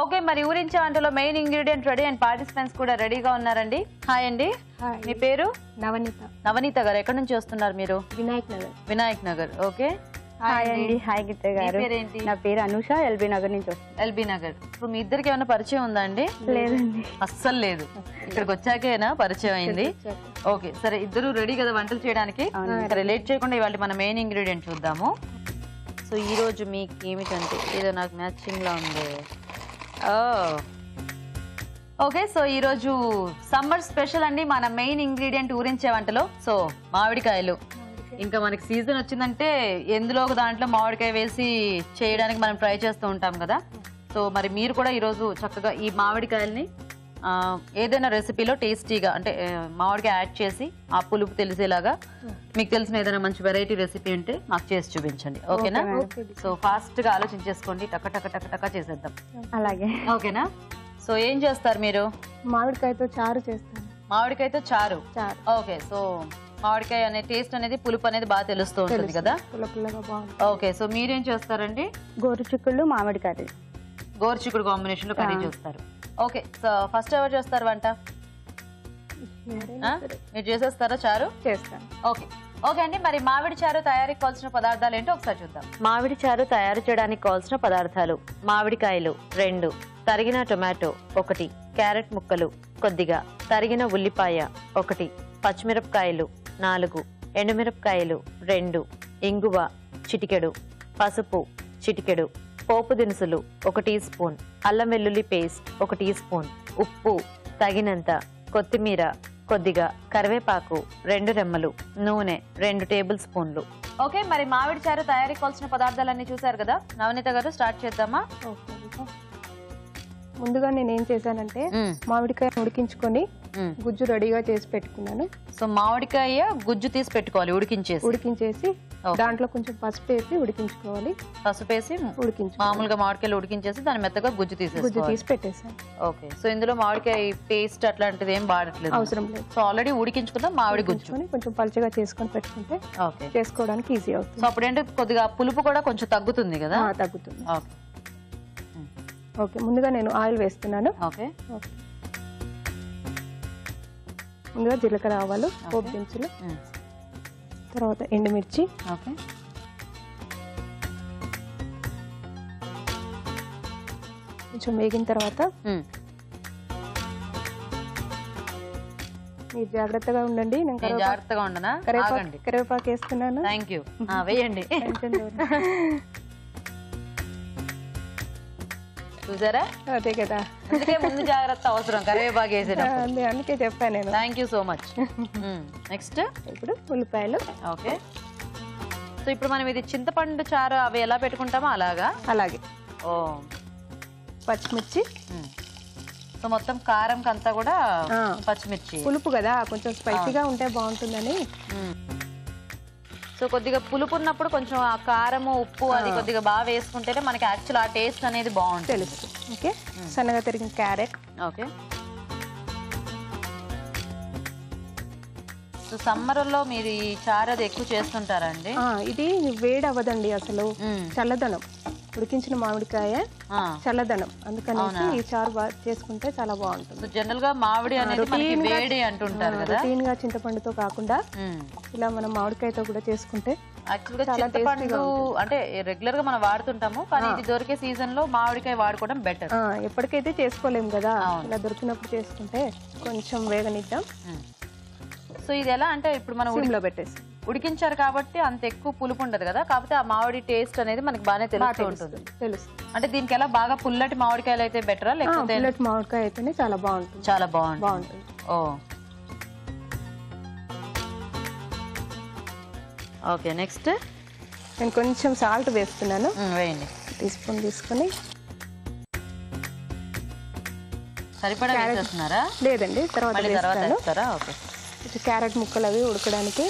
ఓకే, మరి ఊరించే వంటలో main ingredient ready and participants కూడా రెడీగా ఉన్నారండి. హాయ్ అండి, మీ పేరు? నవనీత. నవనీత గారు, ఎక్కడి నుంచి వస్తున్నారు మీరు? వినాయక్ నగర్. వినాయక్ నగర్, ఓకే. హాయ్ అండి. హాయ్ గీత గారు. నా పేరు అనుష, ఎల్బీ నగర్ నుంచి వస్తాను. ఎల్బీ నగర్. ఇప్పుడు మీ ఇద్దరికి ఏమైనా పరిచయం ఉందా అండి? లేదండి, అస్సలు లేదు. ఇక్కడికి వచ్చాకేనా పరిచయం అయింది? ఓకే, సరే, ఇద్దరు రెడీ కదా వంటలు చేయడానికి? సరే, లేట్ చేయకుండా ఇవాళ మన మెయిన్ ఇంగ్రీడియంట్ చూద్దాము. సో ఈ రోజు మీకు ఏమిటంటే ఏదో నాకు మ్యాచింగ్ లా ఉంది. ఓకే, సో ఈరోజు సమ్మర్ స్పెషల్ అండి మన మెయిన్ ఇంగ్రీడియంట్ ఊరించే వంటలో. సో మామిడికాయలు. ఇంకా మనకి సీజన్ వచ్చిందంటే ఎందులో ఒక దాంట్లో మామిడికాయ వేసి చేయడానికి మనం ట్రై చేస్తూ ఉంటాం కదా. సో మరి మీరు కూడా ఈరోజు చక్కగా ఈ మామిడికాయల్ని ఏదైనా రెసిపీలో టేస్టీగా, అంటే మామిడికాయ యాడ్ చేసి ఆ పులుపు తెలిసేలాగా మీకు తెలిసిన ఏదైనా మంచి వెరైటీ రెసిపీ ఉంటే మాకు చేసి చూపించండి, ఓకేనా? సో ఫాస్ట్ గా ఆలోచించేసుకోండి, టక టక టక టక చేసేద్దాం. అలాగే, ఓకేనా? సో ఏం చేస్తారు మీరు? మామిడికాయతో చారు చేస్తాను. మామిడికాయతో చారు. ఓకే, సో మామిడికాయ అనే టేస్ట్ అనేది, పులుపు అనేది బాగా తెలుస్తూ ఉంటుంది కదా. ఓకే, సో మీరేం చేస్తారండి? గోరుచిక్కుళ్ళు మామిడికాయ. గోరుచిక్కుడు కాంబినేషన్ లో కర్రీ చేస్తారు. ఓకే, సో ఫస్ట్ ఎవరు చేస్తారు వంట? మీరు చేసేస్తారా చారు? చేస్తాను. ఓకే ఓకే అండి. మరి మామిడి చారు తయారీకి కావాల్సిన పదార్థాలు ఏంటో ఒకసారి చూద్దాం. మామిడి చారు తయారు చేయడానికి కావాల్సిన పదార్థాలు: మామిడికాయలు 2, తరిగిన టొమాటో 1, క్యారెట్ ముక్కలు కొద్దిగా, తరిగిన ఉల్లిపాయ 1, పచ్చిమిరపకాయలు 4, ఎండుమిరపకాయలు 2, ఇంగువ చిటికెడు, పసుపు చిటికెడు, పోపు దినుసులు 1 టీ స్పూన్, అల్లం వెల్లుల్లి పేస్ట్ 1 టీ స్పూన్, ఉప్పు తగినంత, కొత్తిమీర కొద్దిగా, కరివేపాకు 2 రెమ్మలు, నూనె 2 టేబుల్ స్పూన్లు. ఓకే, మరి మామిడి చారు తయారీకి కావాల్సిన పదార్థాలన్నీ చూసారు కదా. నవనీత గారు స్టార్ట్ చేద్దామా? ముందుగా నేను ఏం చేశానంటే మామిడికాయ ఉడికించుకొని గుజ్జు రెడీగా చేసి పెట్టుకున్నాను. సో మామిడికాయ గుజ్జు తీసి పెట్టుకోవాలి ఉడికించేసి దాంట్లో కొంచెం పసుపు వేసి ఉడికించుకోవాలి. పసుపు వేసి మామూలుగా మామిడికాయలు ఉడికించేసి దాని మెత్తగా గుజ్జు తీసి పెట్టేసాను. ఓకే, సో ఇందులో మామిడికాయ పేస్ట్ అట్లాంటిది ఏం వాడట్లేదు, అవసరం లేదు. సో ఆల్రెడీ ఉడికించుకుందాం మామిడి గుజ్జు కొంచెం పలుచగా చేసుకొని పెట్టుకుంటే ఓకే చేసుకోవడానికి ఈజీ అవుతుంది. సో అప్పుడు ఏంటి కొద్దిగా పులుపు కూడా కొంచెం తగ్గుతుంది కదా? తగ్గుతుంది. ఓకే ఓకే, ముందుగా నేను ఆయిల్ వేస్తున్నాను. ఓకే, ముందుగా జీలకర్ర ఆవాలు, పోపు దినుసులు, తర్వాత ఎండుమిర్చి, ఓకే కొంచెం వేగిన తర్వాత మీరు జాగ్రత్తగా ఉండండి. నేను జాగ్రత్తగా ఉండనా? కరివేపాకు వేస్తున్నాను. Thank you. వేయండి. చూసారా? అదే కదా, అందుకే ముందు జాగ్రత్త అవసరం కరివేపాకు వేసేటప్పుడు. అందుకే చెప్పాను నేను. Thank you so much. Next ఇప్పుడు ఉల్లిపాయలు. ఓకే, సో ఇప్పుడు మనం ఇది చింతపండు చారు అవి ఎలా పెట్టుకుంటామో అలాగే. ఓ, పచ్చిమిర్చి. సో మొత్తం కారం కంతా కూడా పచ్చిమిర్చి. పులుపు కదా, కొంచెం స్పైసీగా ఉంటే బాగుంటుందని. సో కొద్దిగా పులుపు ఉన్నప్పుడు కొంచెం ఆ కారము ఉప్పు అది కొద్దిగా బాగా వేసుకుంటేనే మనకి యాక్చువల్ ఆ టేస్ట్ అనేది బాగుంటుంది. తెలుసు. ఓకే, సన్నగా తరిగిన క్యారెట్. ఓకే, సో సమ్మర్లో మీరు ఈ చారు అది ఎక్కువ చేస్తుంటారండి? ఇది వేడి అవ్వదండి అసలు, చల్లదనం. ఉడికించిన మామిడికాయ చల్లదనం, అందుకని ఈ చారు చేసుకుంటే చాలా బాగుంటుంది. జనరల్ గా మామిడి అనేది వేడి అంటుంటారు కదా, రొటీన్ గా చింతపండుతో కాకుండా ఇలా మనం మామిడికాయతో కూడా చేసుకుంటే చింతపండు అంటే రెగ్యులర్ గా మనం వాడుతుంటాము, కానీ ఇది దొరికే సీజన్ లో మామిడికాయ వాడుకోవడం బెటర్. ఎప్పటికైతే చేసుకోలేము కదా, ఇలా దొరికినప్పుడు చేసుకుంటే కొంచెం వేగనిద్దాం. సో ఇది ఎలా అంటే ఇప్పుడు మనం సిమ్లో పెట్టేసి ఉడికించారు కాబట్టి అంత ఎక్కువ పులుపు ఉండదు కదా, కాకపోతే ఆ మామిడి టేస్ట్ అనేది మనకి బాగానే తెలుస్తూ ఉంటుంది. తెలుసు. అంటే దీనికి ఎలా బాగా పుల్లటి మామిడికాయలు అయితే బెటరా లేకపోతే? పుల్లటి మామిడికాయ అయితేనే చాలా బాగుంటుంది. చాలా బాగుంటుంది. ఓ ఓకే, నెక్స్ట్ నేను కొంచెం సాల్ట్ వేస్తున్నాను. వేయండి. టీ స్పూన్ తీసుకొని. సరిపడా వేసేస్తున్నారా? లేదండి, తర్వాత వేస్తారా? ఓకే, క్యారెట్ ముక్కలు అవి ఉడకడానికి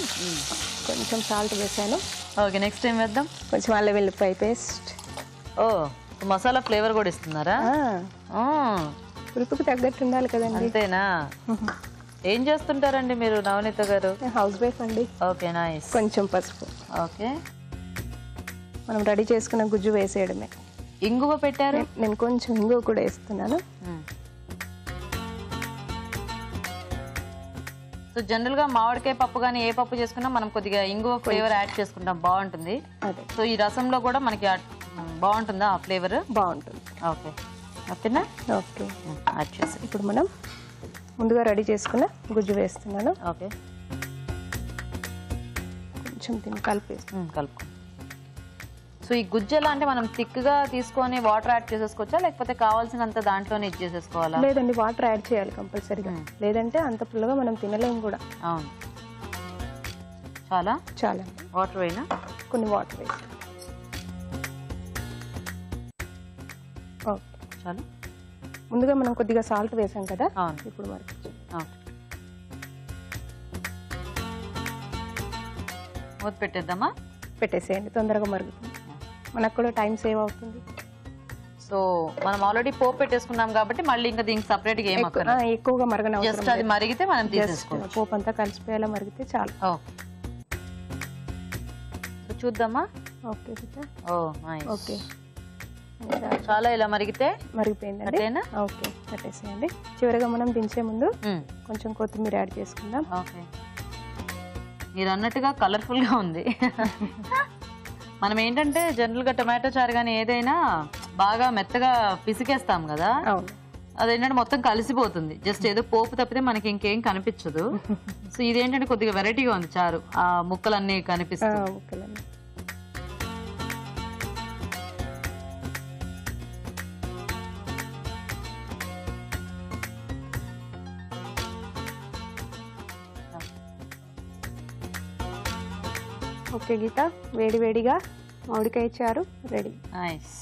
కొంచెం సాల్ట్ వేసాను. ఓకే, నెక్స్ట్ ఏం వేద్దాం? కొంచెం అల్లం వెల్లుల్లిపాయ పేస్ట్. ఓ, మసాలా ఫ్లేవర్ కూడా ఇస్తున్నారా? పులుపుకి తగ్గట్టు ఉండాలి కదండి. అంతేనా? ఏం చేస్తుంటారండి మీరు నవనీత గారు? హౌస్ వైఫ్ అండి. Okay, nice. కొంచెం పసుపు. ఓకే, మనం రెడీ చేసుకున్న గుజ్జు వేసేయడమే. ఇంగువ పెట్టారు? నేను కొంచెం ఇంగువ కూడా వేస్తున్నాను. సో జనరల్ గా మామిడికాయ పప్పు కానీ ఏ పప్పు చేసుకున్నా మనం కొద్దిగా ఇంగువ ఫ్లేవర్ యాడ్ చేసుకుంటాం, బాగుంటుంది. సో ఈ రసంలో కూడా మనకి బాగుంటుందా ఆ ఫ్లేవర్? బాగుంటుంది. ఓకే, ఓకేనా? ఓకే, యాడ్ చేసి ఇప్పుడు మనం ముందుగా రెడీ చేసుకున్న గుజ్జు వేస్తున్నాను. ఓకే, కొంచెం దీన్ని కలుపుకో. సో ఈ గుజ్జు ఎలా అంటే మనం థిక్గా తీసుకొని వాటర్ యాడ్ చేసేసుకోవచ్చా, లేకపోతే కావాల్సినంత దాంట్లోనే ఇది చేసేసుకోవాలా? లేదండి, వాటర్ యాడ్ చేయాలి కంపల్సరీగా, లేదంటే అంత పుల్లగా మనం తినలేము కూడా. అవును, చాలా వాటర్ వేయినా? కొన్ని వాటర్ వేసి. ఓకే, చాలా. ముందుగా మనం కొద్దిగా సాల్ట్ వేసాం కదా, ఇప్పుడు మరి మూత పెట్టేద్దామా? పెట్టేసేయండి, తొందరగా మరుగుతుంది, మనకు కూడా టైం సేవ్ అవుతుంది. సో మనం ఆల్రెడీ పోపు పెట్టేసుకున్నాం కాబట్టి మళ్ళీ ఇంకా దీనికి సపరేట్ గా ఎక్కువగా మరగన జస్ట్ అది మరిగితే మనం తీసేసుకోవాలి. పోపు అంతా కలిసిపోయేలా మరిగితే చాలు. చూద్దామా? ఓకే. ఓ నైస్. ఓకే, చాలా ఇలా మరిగితే మరిగిపోయిందండి. అట్లేనా? ఓకే, కట్టేసేయండి. చివరిగా మనం దించే ముందు కొంచెం కొత్తిమీర యాడ్ చేసుకుందాం. ఓకే, మీరు అన్నట్టుగా కలర్ఫుల్ గా ఉంది. మనం ఏంటంటే జనరల్ గా టొమాటో చారు కానీ ఏదైనా బాగా మెత్తగా పిసికేస్తాం కదా, అవును, అదేంటంటే మొత్తం కలిసిపోతుంది. జస్ట్ ఏదో పోపు తప్పితే మనకి ఇంకేం కనిపించదు. సో ఇదేంటంటే కొద్దిగా వెరైటీగా ఉంది చారు, ఆ ముక్కలన్నీ కనిపిస్తాయి. ముక్కలన్నీ ఓకే. గీత, వేడి వేడిగా మామిడికాయ చారు రెడీ. నైస్.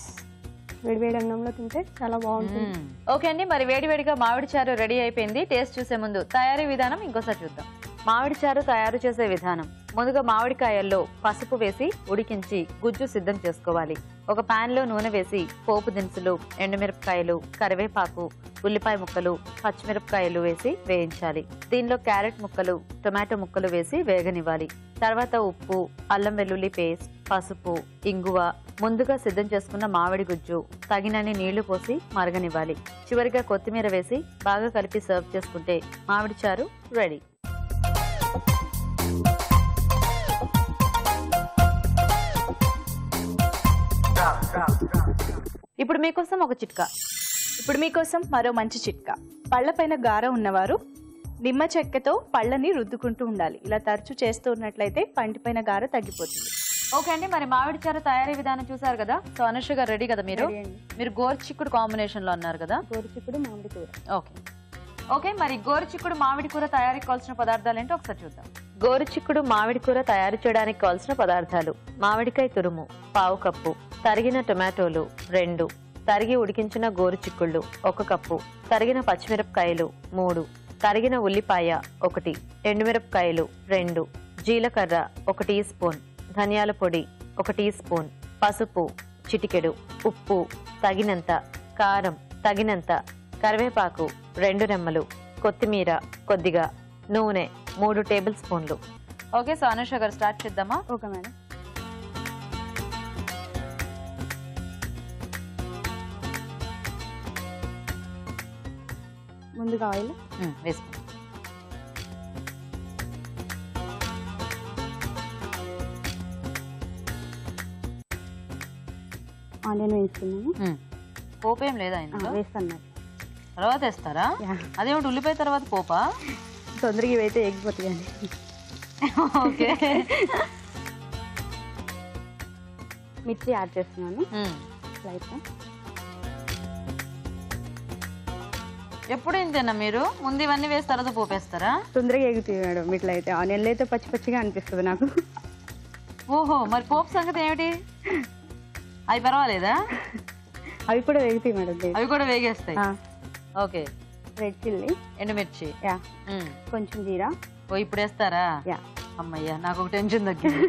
వేడి వేడి అన్నంలో తింటే చాలా బాగుంటుంది. ఓకే అండి, మరి వేడి వేడిగా మామిడి చారు రెడీ అయిపోయింది. టేస్ట్ చూసే ముందు తయారీ విధానం ఇంకోసారి చూద్దాం. మామిడి చారు తయారు చేసే విధానం: ముందుగా మామిడికాయల్లో పసుపు వేసి ఉడికించి గుజ్జు సిద్ధం చేసుకోవాలి. ఒక పాన్ లో నూనె వేసి పోపు దినుసులు, ఎండుమిరపకాయలు, కరివేపాకు, ఉల్లిపాయ ముక్కలు, పచ్చిమిరపకాయలు వేసి వేయించాలి. దీనిలో క్యారెట్ ముక్కలు, టొమాటో ముక్కలు వేసి వేగనివ్వాలి. తర్వాత ఉప్పు, అల్లం వెల్లుల్లి పేస్ట్, పసుపు, ఇంగువ, ముందుగా సిద్ధం చేసుకున్న మామిడి గుజ్జు, తగినన్ని నీళ్లు పోసి మరగనివ్వాలి. చివరిగా కొత్తిమీర వేసి బాగా కలిపి సర్వ్ చేసుకుంటే మామిడి చారు రెడీ. ఇప్పుడు మీకోసం ఒక చిట్కా. ఇప్పుడు మీకోసం మరో మంచి చిట్కా. పళ్ళపైన గార ఉన్నవారు నిమ్మ చెక్కతో పళ్ళని రుద్దుకుంటూ ఉండాలి. ఇలా తరచూ చేస్తూ ఉన్నట్లయితే పంటిపైన గార తగ్గిపోతుంది. ఓకే అండి, మరి మామిడి చారు తయారీ విధానం చూసారు కదా. సో అనుష గారు రెడీ కదా మీరు? మీరు గోరుచిక్కుడు కాంబినేషన్ లో అన్నారు కదా. గోరుచిక్కుడు మామిడి కూర. ఓకే ఓకే, మరి గోరుచిక్కుడు మామిడి కూర తయారీకి కావాల్సిన పదార్థాలు ఏంటో ఒకసారి చూద్దాం. గోరుచిక్కుడు మామిడి కూర తయారు చేయడానికి కావాల్సిన పదార్థాలు: మామిడికాయ తురుము పావు కప్పు, తరిగిన టొమాటోలు 2, తరిగి ఉడికించిన గోరుచిక్కుళ్ళు 1 కప్పు, తరిగిన పచ్చిమిరపకాయలు 3, తరిగిన ఉల్లిపాయ 1, ఎండుమిరపకాయలు 2, జీలకర్ర 1 టీ స్పూన్, ధనియాల పొడి 1 టీ స్పూన్, పసుపు చిటికెడు, ఉప్పు తగినంత, కారం తగినంత, కరివేపాకు 2 రెమ్మలు, కొత్తిమీర కొద్దిగా, నూనె 3 టేబుల్ స్పూన్లు. ఓకే, సో అనుష గారు స్టార్ట్ చేద్దామా? Okay madam. ముందుగా ఆయిల్ వేసుకో. ఆనియన్ వేస్తున్నాము. పోపు ఏం లేదా ఇందులో? వేస్తాను. తర్వాత వేస్తారా? అదేమిటి ఉల్లిపాయ తర్వాత పోపా? తొందరగా ఇవైతే ఎగ్గిపోతాయండి. ఓకే, మిర్చి యాడ్ చేస్తున్నాను. ఎప్పుడు ఇంతేనా మీరు? ముందు ఇవన్నీ వేసి తర్వాత పోపేస్తారా? తొందరగా ఎగుతాయి మేడం. ఇట్లా అయితే ఆనియన్లు అయితే పచ్చి పచ్చిగా అనిపిస్తుంది నాకు. ఓహో, మరి పోపు సంగతి ఏమిటి? అవి పర్వాలేదా? అవి కూడా వేగుతాయి మేడం. అవి కూడా వేగేస్తాయి. ఓకే, రెడ్ చిల్లీ, ఎండుమిర్చి, కొంచెం జీరా. ఓ ఇప్పుడు వేస్తారా? అమ్మయ్యా, నాకు ఒక టెన్షన్ తగ్గింది.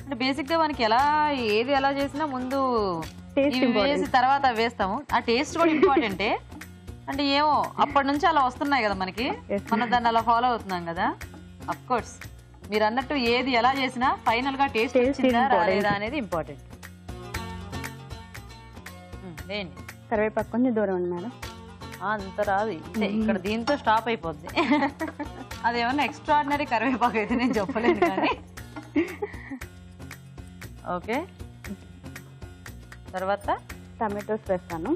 అంటే బేసిక్ గా మనకి ఏది ఎలా చేసినా ముందు వేసి తర్వాత వేస్తాము. ఆ టేస్ట్ కూడా ఇంపార్టెంటే. అంటే ఏమో అప్పటి నుంచి అలా వస్తున్నాయి కదా మనకి, మనం దాన్ని అలా ఫాలో అవుతున్నాం కదా. అఫ్ కోర్స్ మీరు అన్నట్టు ఏది ఎలా చేసినా ఫైనల్ గా టేస్ట్ వచ్చిందా రాలేదా అనేది ఇంపార్టెంట్. వేయండి. కరివేపాకు కొంచెం దూరం ఉంది మేడం. అంత రాదు, ఇక్కడ దీంతో స్టాప్ అయిపోద్ది. అదేమన్నా ఎక్స్ట్రాడినరీ కరివేపాకు అయితే నేను చెప్పలేను కానీ. ఓకే, తర్వాత టమాటోస్ వేస్తాను.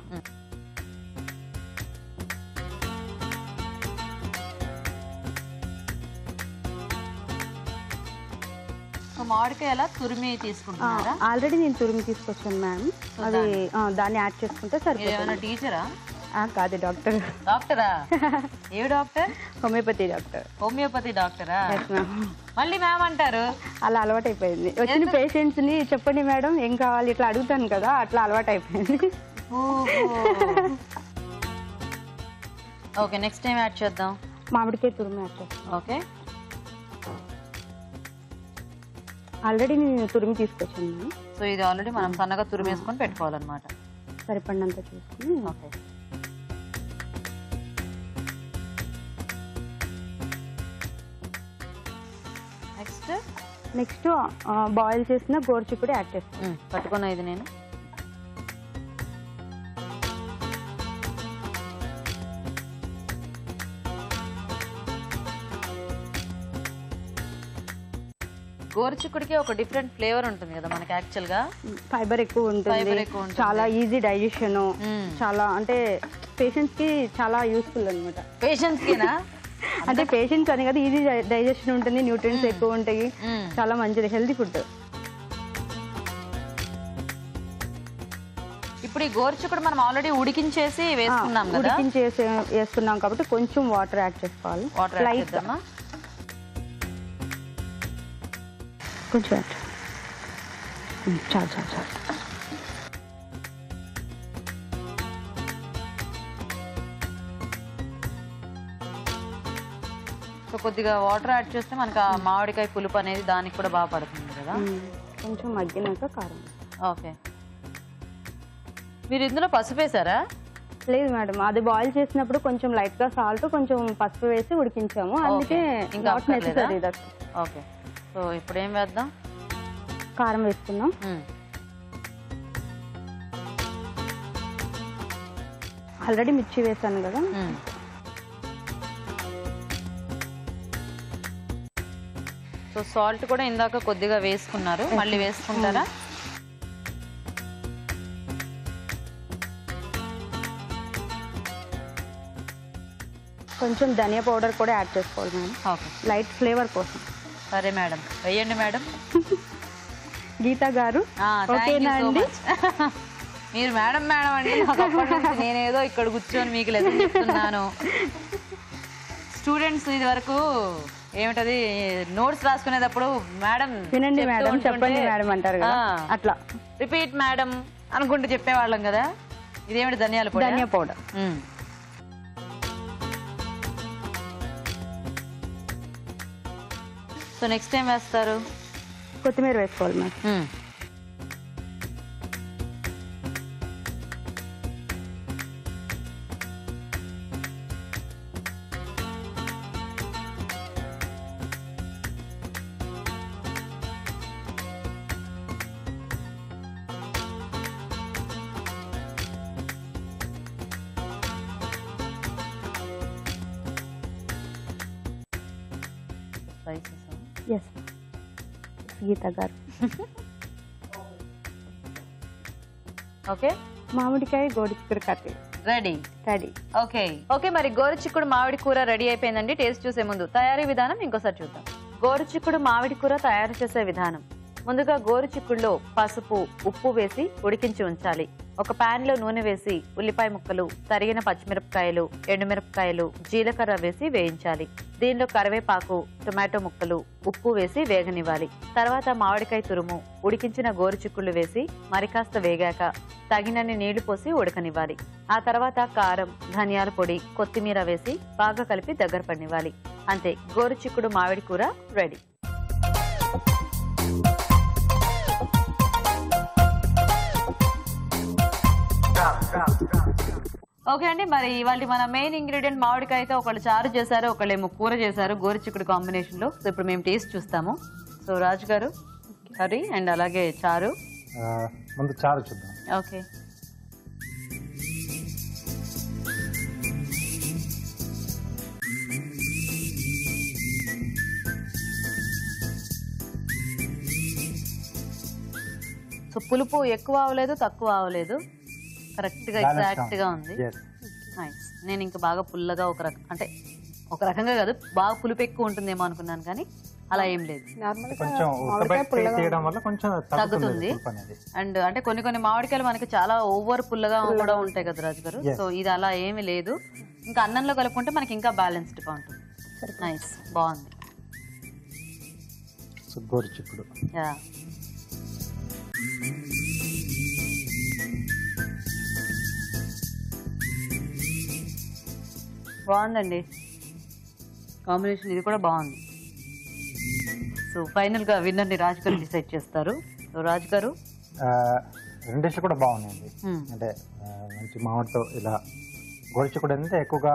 మామిడికాయ ఎలా తురిమి తీసుకుంటున్నారా? ఆల్రెడీ నేను తురిమి తీసుకొచ్చాను మ్యామ్. అది దాన్ని యాడ్ చేసుకుంటే సరిపోతుంది. టీచరా? కాదు, డాక్టర్. డాక్టరా? ఏ డాక్టర్? Homeopathy doctor. హోమియోపతి డాక్టరా? మళ్ళీ మ్యామ్ అంటారు. అలా అలవాటు అయిపోయింది. వచ్చిన పేషెంట్స్ ని చెప్పండి మేడం ఏం కావాలి ఇట్లా అడుగుతాను కదా, అట్లా అలవాటు అయిపోయింది. ఓకే, నెక్స్ట్ టైం యాడ్ చేద్దాం. మామిడికాయ తురుము యాడ్ చేస్తాం. ఓకే, ఆల్రెడీ నేను తురిమి తీసుకొచ్చాను. సో ఇది ఆల్రెడీ మనం సన్నగా తురిమేసుకొని పెట్టుకోవాలన్నమాట. సరిపడినంత చూసుకుని. ఓకే, నెక్స్ట్ బాయిల్ చేసిన గోరుచిక్కుడు యాడ్ చేస్తాను. పట్టుకున్నా ఇది నేను. గోరుచిక్కుడికి ఒక డిఫరెంట్ ఫ్లేవర్ ఉంటుంది కదా మనకి యాక్చువల్ గా. ఫైబర్ ఎక్కువ ఉంటుంది, చాలా ఈజీ డైజెషన్, చాలా అంటే పేషెంట్స్ కి చాలా యూస్ఫుల్ అనమాట. పేషెంట్స్ కినా అంటే పేషెంట్స్ అని కదా, ఈజీ డైజెషన్ ఉంటుంది, న్యూట్రియంట్స్ ఎక్కువ ఉంటాయి, చాలా మంచిది, హెల్తీ ఫుడ్. ఇప్పుడు ఈ గోరుచిక్కుడు మనం ఆల్రెడీ ఉడికించేసి వేసుకున్నాం కదా, ఉడికించేసి వేసుకున్నాం కాబట్టి కొంచెం వాటర్ యాడ్ చేసుకోవాలి. వాటర్ యాడ్ చేద్దామా? కొంచెం యాడ్. చాలు చాలు చాలు. సో కొద్దిగా వాటర్ యాడ్ చేస్తే మనకు ఆ మామిడికాయ పులుపు అనేది దానికి కూడా బాగా పడుతుంది కదా. కొంచెం మగ్గినాక కారం. ఓకే, మీరు ఇందులో పసుపు వేసారా? లేదు మేడం, అది బాయిల్ చేసినప్పుడు కొంచెం లైట్ గా సాల్ట్, కొంచెం పసుపు వేసి ఉడికించాము, అందుకే not necessary that. Okay, so ఇప్పుడు ఏం వేద్దాం? కారం వేసుకున్నాం. ఆల్రెడీ మిర్చి వేసాను కదా. సో సాల్ట్ కూడా ఇందాక కొద్దిగా వేసుకున్నారు, మళ్ళీ వేసుకుంటారా? కొంచెం ధనియా పౌడర్ కూడా యాడ్ చేసుకోవాలి మేడం, ఓకే, లైట్ ఫ్లేవర్ కోసం. సరే మేడం, వేయండి మేడం. గీతా గారు ఓకేనా అండి? మీరు మేడం మేడం అంటే నాకు అప్పటి నుంచి నేనేదో ఇక్కడ కూర్చొని మీకు లెసన్ చెప్తున్నాను. స్టూడెంట్స్ ఇది వరకు ఏమిటది నోట్స్ రాసుకునేటప్పుడు మేడం వినండి మేడం, చెప్పండి మేడం అంటారు కదా, అట్లా రిపీట్ మేడం అనుకుంటూ చెప్పేవాళ్ళం కదా. ఇదేమిటి? ధనియా పౌడర్. సో నెక్స్ట్ ఏం వేస్తారు? కొత్తిమీర వేసుకోవాలి మేడం. ఎస్ గీత గారు. ఓకే, మామిడికాయ గోరుచిక్కుడు కర్రీ రెడీ. ఓకే ఓకే, మరి గోరుచిక్కుడు మామిడి కూర రెడీ అయిపోయిందండి. టేస్ట్ చూసే ముందు తయారీ విధానం ఇంకోసారి చూద్దాం. గోరుచిక్కుడు మామిడి కూర తయారు చేసే విధానం. ముందుగా గోరుచిక్కుడులో పసుపు, ఉప్పు వేసి ఉడికించి ఉంచాలి. ఒక పాన్ లో నూనె వేసి ఉల్లిపాయ ముక్కలు, తరిగిన పచ్చిమిరపకాయలు, ఎండుమిరపకాయలు, జీలకర్ర వేసి వేయించాలి. దీనిలో కరివేపాకు, టొమాటో ముక్కలు, ఉప్పు వేసి వేగనివ్వాలి. తర్వాత మామిడికాయ తురుము, ఉడికించిన గోరుచిక్కుళ్ళు వేసి మరికాస్త వేగాక తగినన్ని నీళ్లు పోసి ఉడకనివ్వాలి. ఆ తర్వాత కారం, ధనియాల పొడి, కొత్తిమీర వేసి బాగా కలిపి దగ్గర పడినివ్వాలి. అంతే, గోరుచిక్కుడు మామిడి కూర రెడీ. ఓకే అండి, మరి ఇవాళ మన మెయిన్ ఇంగ్రీడియంట్ మామిడికాయ అయితే ఒకళ్ళు చారు చేశారు, ఒకళ్ళేమో కూర చేశారు గోరుచిక్కుడు కాంబినేషన్ లో. సో ఇప్పుడు మేము టేస్ట్ చూస్తాము. సో రాజు గారు కర్రీ అండ్ అలాగే చారు. ముందు చారు చూద్దాం. ఓకే, సో పులుపు ఎక్కువ అవ్వలేదు, తక్కువ అవ్వలేదు, కరెక్ట్ గా ఎగ్జాక్ట్ గా ఉంది. నైస్. నేను ఇంకా బాగా పుల్లగా అంటే ఒక రకంగా కాదు, బాగా పులుపు ఎక్కువ ఉంటుందేమో అనుకున్నాను, కానీ అలా ఏం లేదు, తగ్గుతుంది. అండ్ అంటే కొన్ని మామిడికాయలు మనకి చాలా ఓవర్ పుల్లగా కూడా ఉంటాయి కదా రాజు గారు. సో ఇది అలా ఏమీ లేదు, ఇంకా అన్నంలో కలుపుకుంటే మనకి ఇంకా బ్యాలెన్స్డ్ గా ఉంటుంది. నైస్, బాగుంది. గోరుచిక్కుడు బాగుందండి కాంబినేషన్, ఇది కూడా బాగుంది. సో ఫైనల్ గా విన్నర్ ని రాజు గారు డిసైడ్ చేస్తారు. సో రాజు గారు, రెండు డిష్లు కూడా బాగున్నాయండి. అంటే మంచి మామిడితో ఇలా గోరుచిక్కుడు అంటే ఎక్కువగా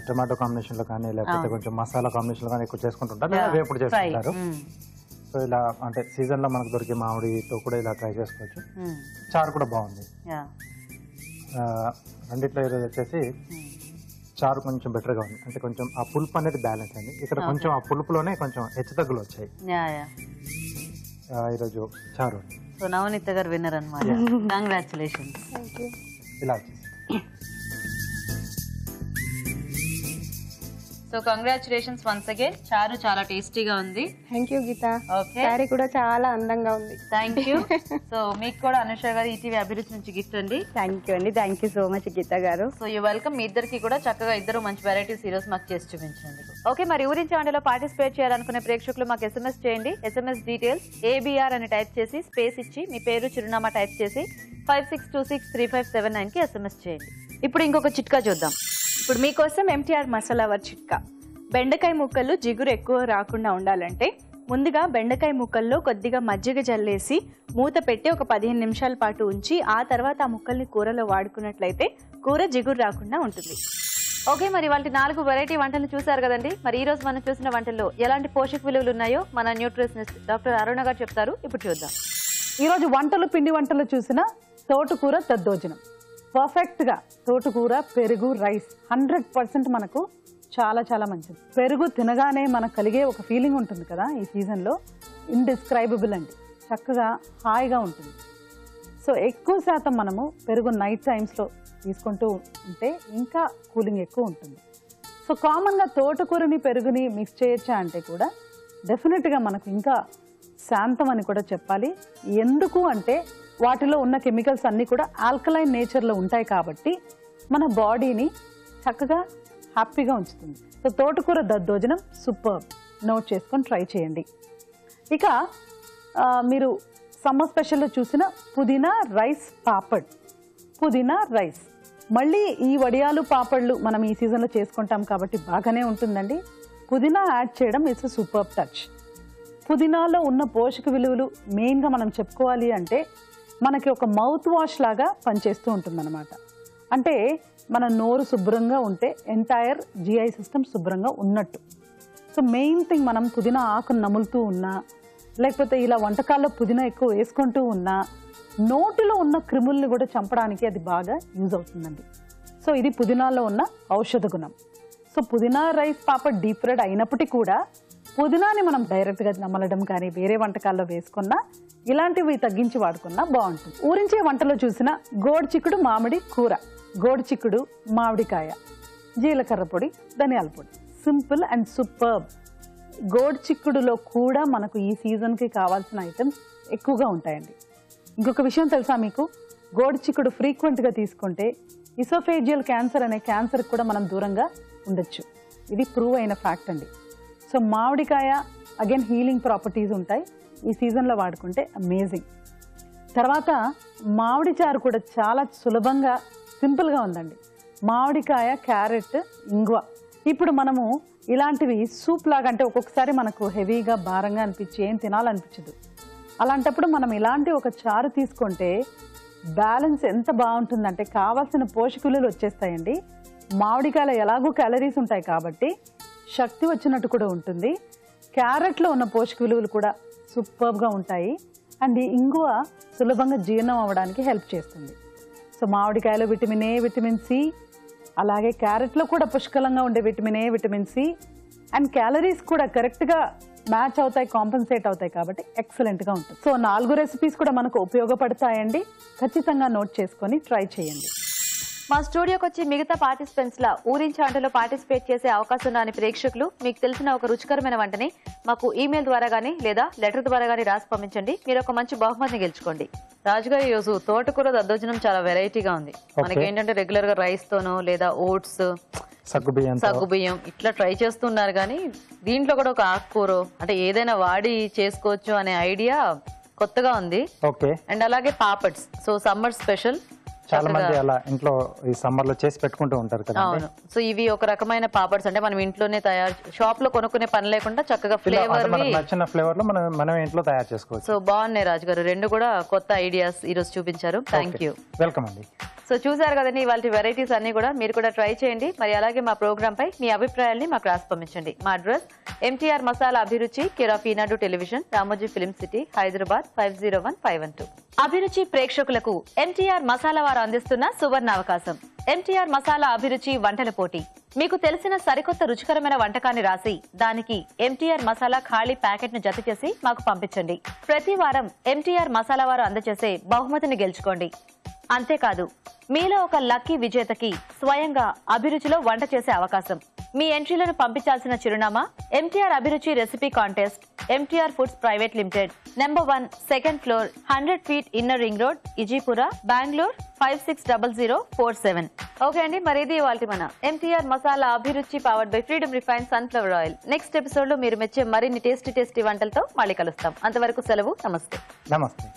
టొమాటో కాంబినేషన్ లో కానీ, లేకపోతే కొంచెం మసాలా కాంబినేషన్ లో కానీ ఎక్కువ చేసుకుంటుంటారు, లేదా వేపుడు చేసుకుంటారు. సో ఇలా అంటే సీజన్ లో మనకు దొరికే మామిడితో కూడా ఇలా ట్రై చేసుకోవచ్చు. చారు కూడా బాగుంది. రెండిట్లో ఈరోజు వచ్చేసి చారు కొంచెం బెటర్ గా ఉంది, అంటే కొంచెం ఆ పులుపు అనేది బ్యాలెన్స్ అయింది. ఇక్కడ కొంచెం ఆ పులుపులోనే కొంచెం హెచ్చు తగ్గులు వచ్చాయి. ఈరోజు చారు. సో నవనీత గారు విన్నర్ అనమాట. కంగ్రాచులేషన్స్. ఇలా వచ్చేసి. So congratulations once again. చారు చాలా టేస్టీగా ఉంది. Thank you Geeta. Okay, sari కూడా చాలా అందంగా ఉంది. Thank you. సో మీకు కూడా అనుష గారు ఈటీవీ అభిరుచి నుంచి గిఫ్ట్ అండి. థ్యాంక్ యూ అండి, థ్యాంక్ యూ సో మచ్ గీత గారు. So you welcome. మీ ఇద్దరికి కూడా చక్కగా ఇద్దరు మంచి వెరైటీస్ ఈ రోజు మాకు చేసి చూపించినందుకు. ఓకే, మరి ఊరించి వంటలో పార్టిసిపేట్ చేయాలనుకునే ప్రేక్షకులు మాకు SMS చేయండి. SMS డీటెయిల్స్ ABR అని టైప్ చేసి స్పేస్ ఇచ్చి మీ పేరు చిరునామా టైప్ చేసి 56263579కి SMS చేయండి. ఇప్పుడు ఇంకొక చిట్కా చూద్దాం. ఇప్పుడు మీకోసం MTR మసాలా వర్ చిట్కా. బెండకాయ ముక్కలు జిగురు ఎక్కువ రాకుండా ఉండాలంటే ముందుగా బెండకాయ ముక్కల్లో కొద్దిగా మజ్జిగ జల్లేసి మూత పెట్టి ఒక 15 నిమిషాల పాటు ఉంచి ఆ తర్వాత ఆ ముక్కల్ని కూరలో వాడుకున్నట్లయితే కూర జిగురు రాకుండా ఉంటుంది. ఓకే, మరి వాళ్ళ 4 వెరైటీ వంటలు చూసారు కదండి. మరి ఈ రోజు మనం చూసిన వంటల్లో ఎలాంటి పోషక విలువలు ఉన్నాయో మన న్యూట్రిషనిస్ట్ డాక్టర్ అరుణ గారు చెప్తారు. ఇప్పుడు చూద్దాం. ఈరోజు పిండి వంటలు చూసిన తోటకూర దద్దోజనం. పర్ఫెక్ట్గా తోటకూర, పెరుగు, రైస్ 100% మనకు చాలా చాలా మంచిది. పెరుగు తినగానే మనకు కలిగే ఒక ఫీలింగ్ ఉంటుంది కదా ఈ సీజన్లో, ఇండిస్క్రైబుల్ అండి. చక్కగా హాయిగా ఉంటుంది. సో ఎక్కువ శాతం మనము పెరుగు నైట్ టైమ్స్లో తీసుకుంటూ ఉంటే ఇంకా కూలింగ్ ఎక్కువ ఉంటుంది. సో కామన్గా తోటకూరని పెరుగుని మిక్స్ చేయొచ్చా అంటే కూడా డెఫినెట్గా మనకు ఇంకా శాంతం అని కూడా చెప్పాలి. ఎందుకు అంటే వాటిలో ఉన్న కెమికల్స్ అన్నీ కూడా ఆల్కలైన్ నేచర్లో ఉంటాయి కాబట్టి మన బాడీని చక్కగా హ్యాపీగా ఉంచుతుంది. సో తోటకూర దద్దోజనం సూపర్. నోట్ చేసుకొని ట్రై చేయండి. ఇక మీరు సమ్మర్ స్పెషల్లో చూసిన పుదీనా రైస్ పాపడ్. పుదీనా రైస్ మళ్ళీ ఈ వడియాలు పాపడ్లు మనం ఈ సీజన్లో చేసుకుంటాం కాబట్టి బాగానే ఉంటుందండి. పుదీనా యాడ్ చేయడం ఇట్స్ సూపర్ టచ్. పుదీనాలో ఉన్న పోషక విలువలు మెయిన్గా మనం చెప్పుకోవాలి అంటే మనకి ఒక మౌత్ వాష్ లాగా పనిచేస్తూ ఉంటుందన్నమాట. అంటే మన నోరు శుభ్రంగా ఉంటే ఎంటైర్ GI సిస్టమ్ శుభ్రంగా ఉన్నట్టు. సో మెయిన్ థింగ్ మనం పుదీనా ఆకును నములుతూ ఉన్నా లేకపోతే ఇలా వంటకాల్లో పుదీనా ఎక్కువ వేసుకుంటూ ఉన్నా నోటిలో ఉన్న క్రిముల్ని కూడా చంపడానికి అది బాగా యూజ్ అవుతుందండి. సో ఇది పుదీనాలో ఉన్న ఔషధ గుణం. సో పుదీనా రైస్ పాపడ్ డీప్ ఫ్రైడ్ అయినప్పటికీ కూడా పుదీనాని మనం డైరెక్ట్గా నమలడం కానీ వేరే వంటకాల్లో వేసుకున్నా ఇలాంటివి తగ్గించి వాడుకున్నా బాగుంటుంది. ఊరించే వంటలో చూసిన గోడు చిక్కుడు మామిడి కూర. గోడు చిక్కుడు, మామిడికాయ, జీలకర్ర పొడి, ధనియాల పొడి. Simple and superb. గోడు చిక్కుడులో కూడా మనకు ఈ సీజన్కి కావాల్సిన ఐటమ్స్ ఎక్కువగా ఉంటాయండి. ఇంకొక విషయం తెలుసా మీకు? గోడు చిక్కుడు ఫ్రీక్వెంట్గా తీసుకుంటే ఇసోఫేజియల్ క్యాన్సర్ అనే క్యాన్సర్ కూడా మనం దూరంగా ఉండొచ్చు. ఇది ప్రూవ్ అయిన ఫ్యాక్ట్ అండి. సో మామిడికాయ అగైన్ హీలింగ్ ప్రాపర్టీస్ ఉంటాయి. ఈ సీజన్లో వాడుకుంటే అమేజింగ్. తర్వాత మామిడి చారు కూడా చాలా సులభంగా సింపుల్గా ఉందండి. మామిడికాయ, క్యారెట్, ఇంగువ. ఇప్పుడు మనము ఇలాంటివి సూప్ లాగా అంటే ఒక్కొక్కసారి మనకు హెవీగా భారంగా అనిపించి ఏం తినాలనిపించదు. అలాంటప్పుడు మనం ఇలాంటి ఒక చారు తీసుకుంటే బ్యాలెన్స్ ఎంత బాగుంటుందంటే కావాల్సిన పోషక విలువలు వచ్చేస్తాయండి. మామిడికాయలో ఎలాగో క్యాలరీస్ ఉంటాయి కాబట్టి శక్తి వచ్చినట్టు కూడా ఉంటుంది. క్యారెట్లో ఉన్న పోషక విలువలు కూడా సూపర్గా ఉంటాయి. అండ్ ఇంగువ సులభంగా జీర్ణం అవ్వడానికి హెల్ప్ చేస్తుంది. సో మామిడికాయలో విటమిన్ A, విటమిన్ C, అలాగే క్యారెట్లో కూడా పుష్కలంగా ఉండే vitamin A, vitamin C and calories కూడా కరెక్ట్గా మ్యాచ్ అవుతాయి, కాంపన్సేట్ అవుతాయి కాబట్టి ఎక్సలెంట్గా ఉంటుంది. సో 4 రెసిపీస్ కూడా మనకు ఉపయోగపడతాయండి. ఖచ్చితంగా నోట్ చేసుకొని ట్రై చేయండి. మా స్టూడియోకి వచ్చి మిగతా పార్టిసిపెంట్స్ లా ఊరించి వంటలో పార్టిసిపేట్ చేసే అవకాశం రాని ప్రేక్షకులు మీకు తెలిసిన ఒక రుచికరమైన వంటని మాకు ఈమెయిల్ ద్వారా గానీ లేదా లెటర్ ద్వారా గానీ రాసి పంపించండి. మీరు ఒక మంచి బహుమతిని గెలుచుకోండి. రాజుగారి ఈరోజు తోటకూర దద్దోజనం చాలా వెరైటీగా ఉంది. మనకి ఏంటంటే రెగ్యులర్ గా రైస్ తోనో లేదా ఓట్స్, సగ్గుబియ్యం ఇట్లా ట్రై చేస్తున్నారు. కానీ దీంట్లో కూడా ఒక ఆకుకూర అంటే ఏదైనా వాడి చేసుకోవచ్చు అనే ఐడియా కొత్తగా ఉంది. అండ్ అలాగే పాపడ్స్. సో సమ్మర్ స్పెషల్ చాలా మంది అలా ఇంట్లో ఈ సమ్మర్ లో చేసి పెట్టుకుంటూ ఉంటారు కదా. అవును. సో ఇవి ఒక రకమైన పాపడ్స్ అంటే మనం ఇంట్లోనే తయారు షాప్ లో కొనుక్కునే పని లేకుండా చక్కగా ఫ్లేవర్ నచ్చిన ఫ్లేవర్ లో మనం ఇంట్లో తయారు చేసుకోవచ్చు. సో బాగున్నాయి రాజు గారు, రెండు కూడా కొత్త ఐడియాస్ ఈ రోజు చూపించారు. Thank you. వెల్కమ్ అండి. సో చూసారు కదండి ఇవాళ వెరైటీస్ అన్ని కూడా మీరు కూడా ట్రై చేయండి. మరి అలాగే మా ప్రోగ్రామ్ పై మీ అభిప్రాయాల్ని మాకు రాసి పంపించండి. మా అడ్రస్ MTR మసాలా అభిరుచి, care of Eenadu television, Ramoji film city, Hyderabad 501512. అభిరుచి ప్రేక్షకులకు MTR మసాలా వారు అందిస్తున్న సువర్ణ అవకాశం. MTR మసాలా అభిరుచి వంటల పోటీ మీకు తెలిసిన సరికొత్త రుచికరమైన వంటకాన్ని రాసి దానికి MTR మసాలా ఖాళీ ప్యాకెట్ ను జత చేసి మాకు పంపించండి. ప్రతి వారం MTR మసాలా వారు అందజేసే బహుమతిని గెలుచుకోండి. అంతేకాదు మీలో ఒక లక్కీ విజేతకి స్వయంగా అభిరుచిలో వంట చేసే అవకాశం. మీ ఎంట్రీలను పంపించాల్సిన చిరునామా MTR Abhiruchi recipe contest, MTR foods private limited, number 1, second floor, 100 feet inner ring road, Ejipura, Bengaluru 560047. Okay అండి, మరి ఇది ఇవాల్టి మన MTR masala Abhiruchi powered by Freedom refined sunflower oil. Next episode లో మీరు మెచ్చే మరిన్ని టేస్టీ వంటలతో మళ్ళీ కలుస్తాం. అంతవరకు సెలవు. నమస్తే. నమస్తే.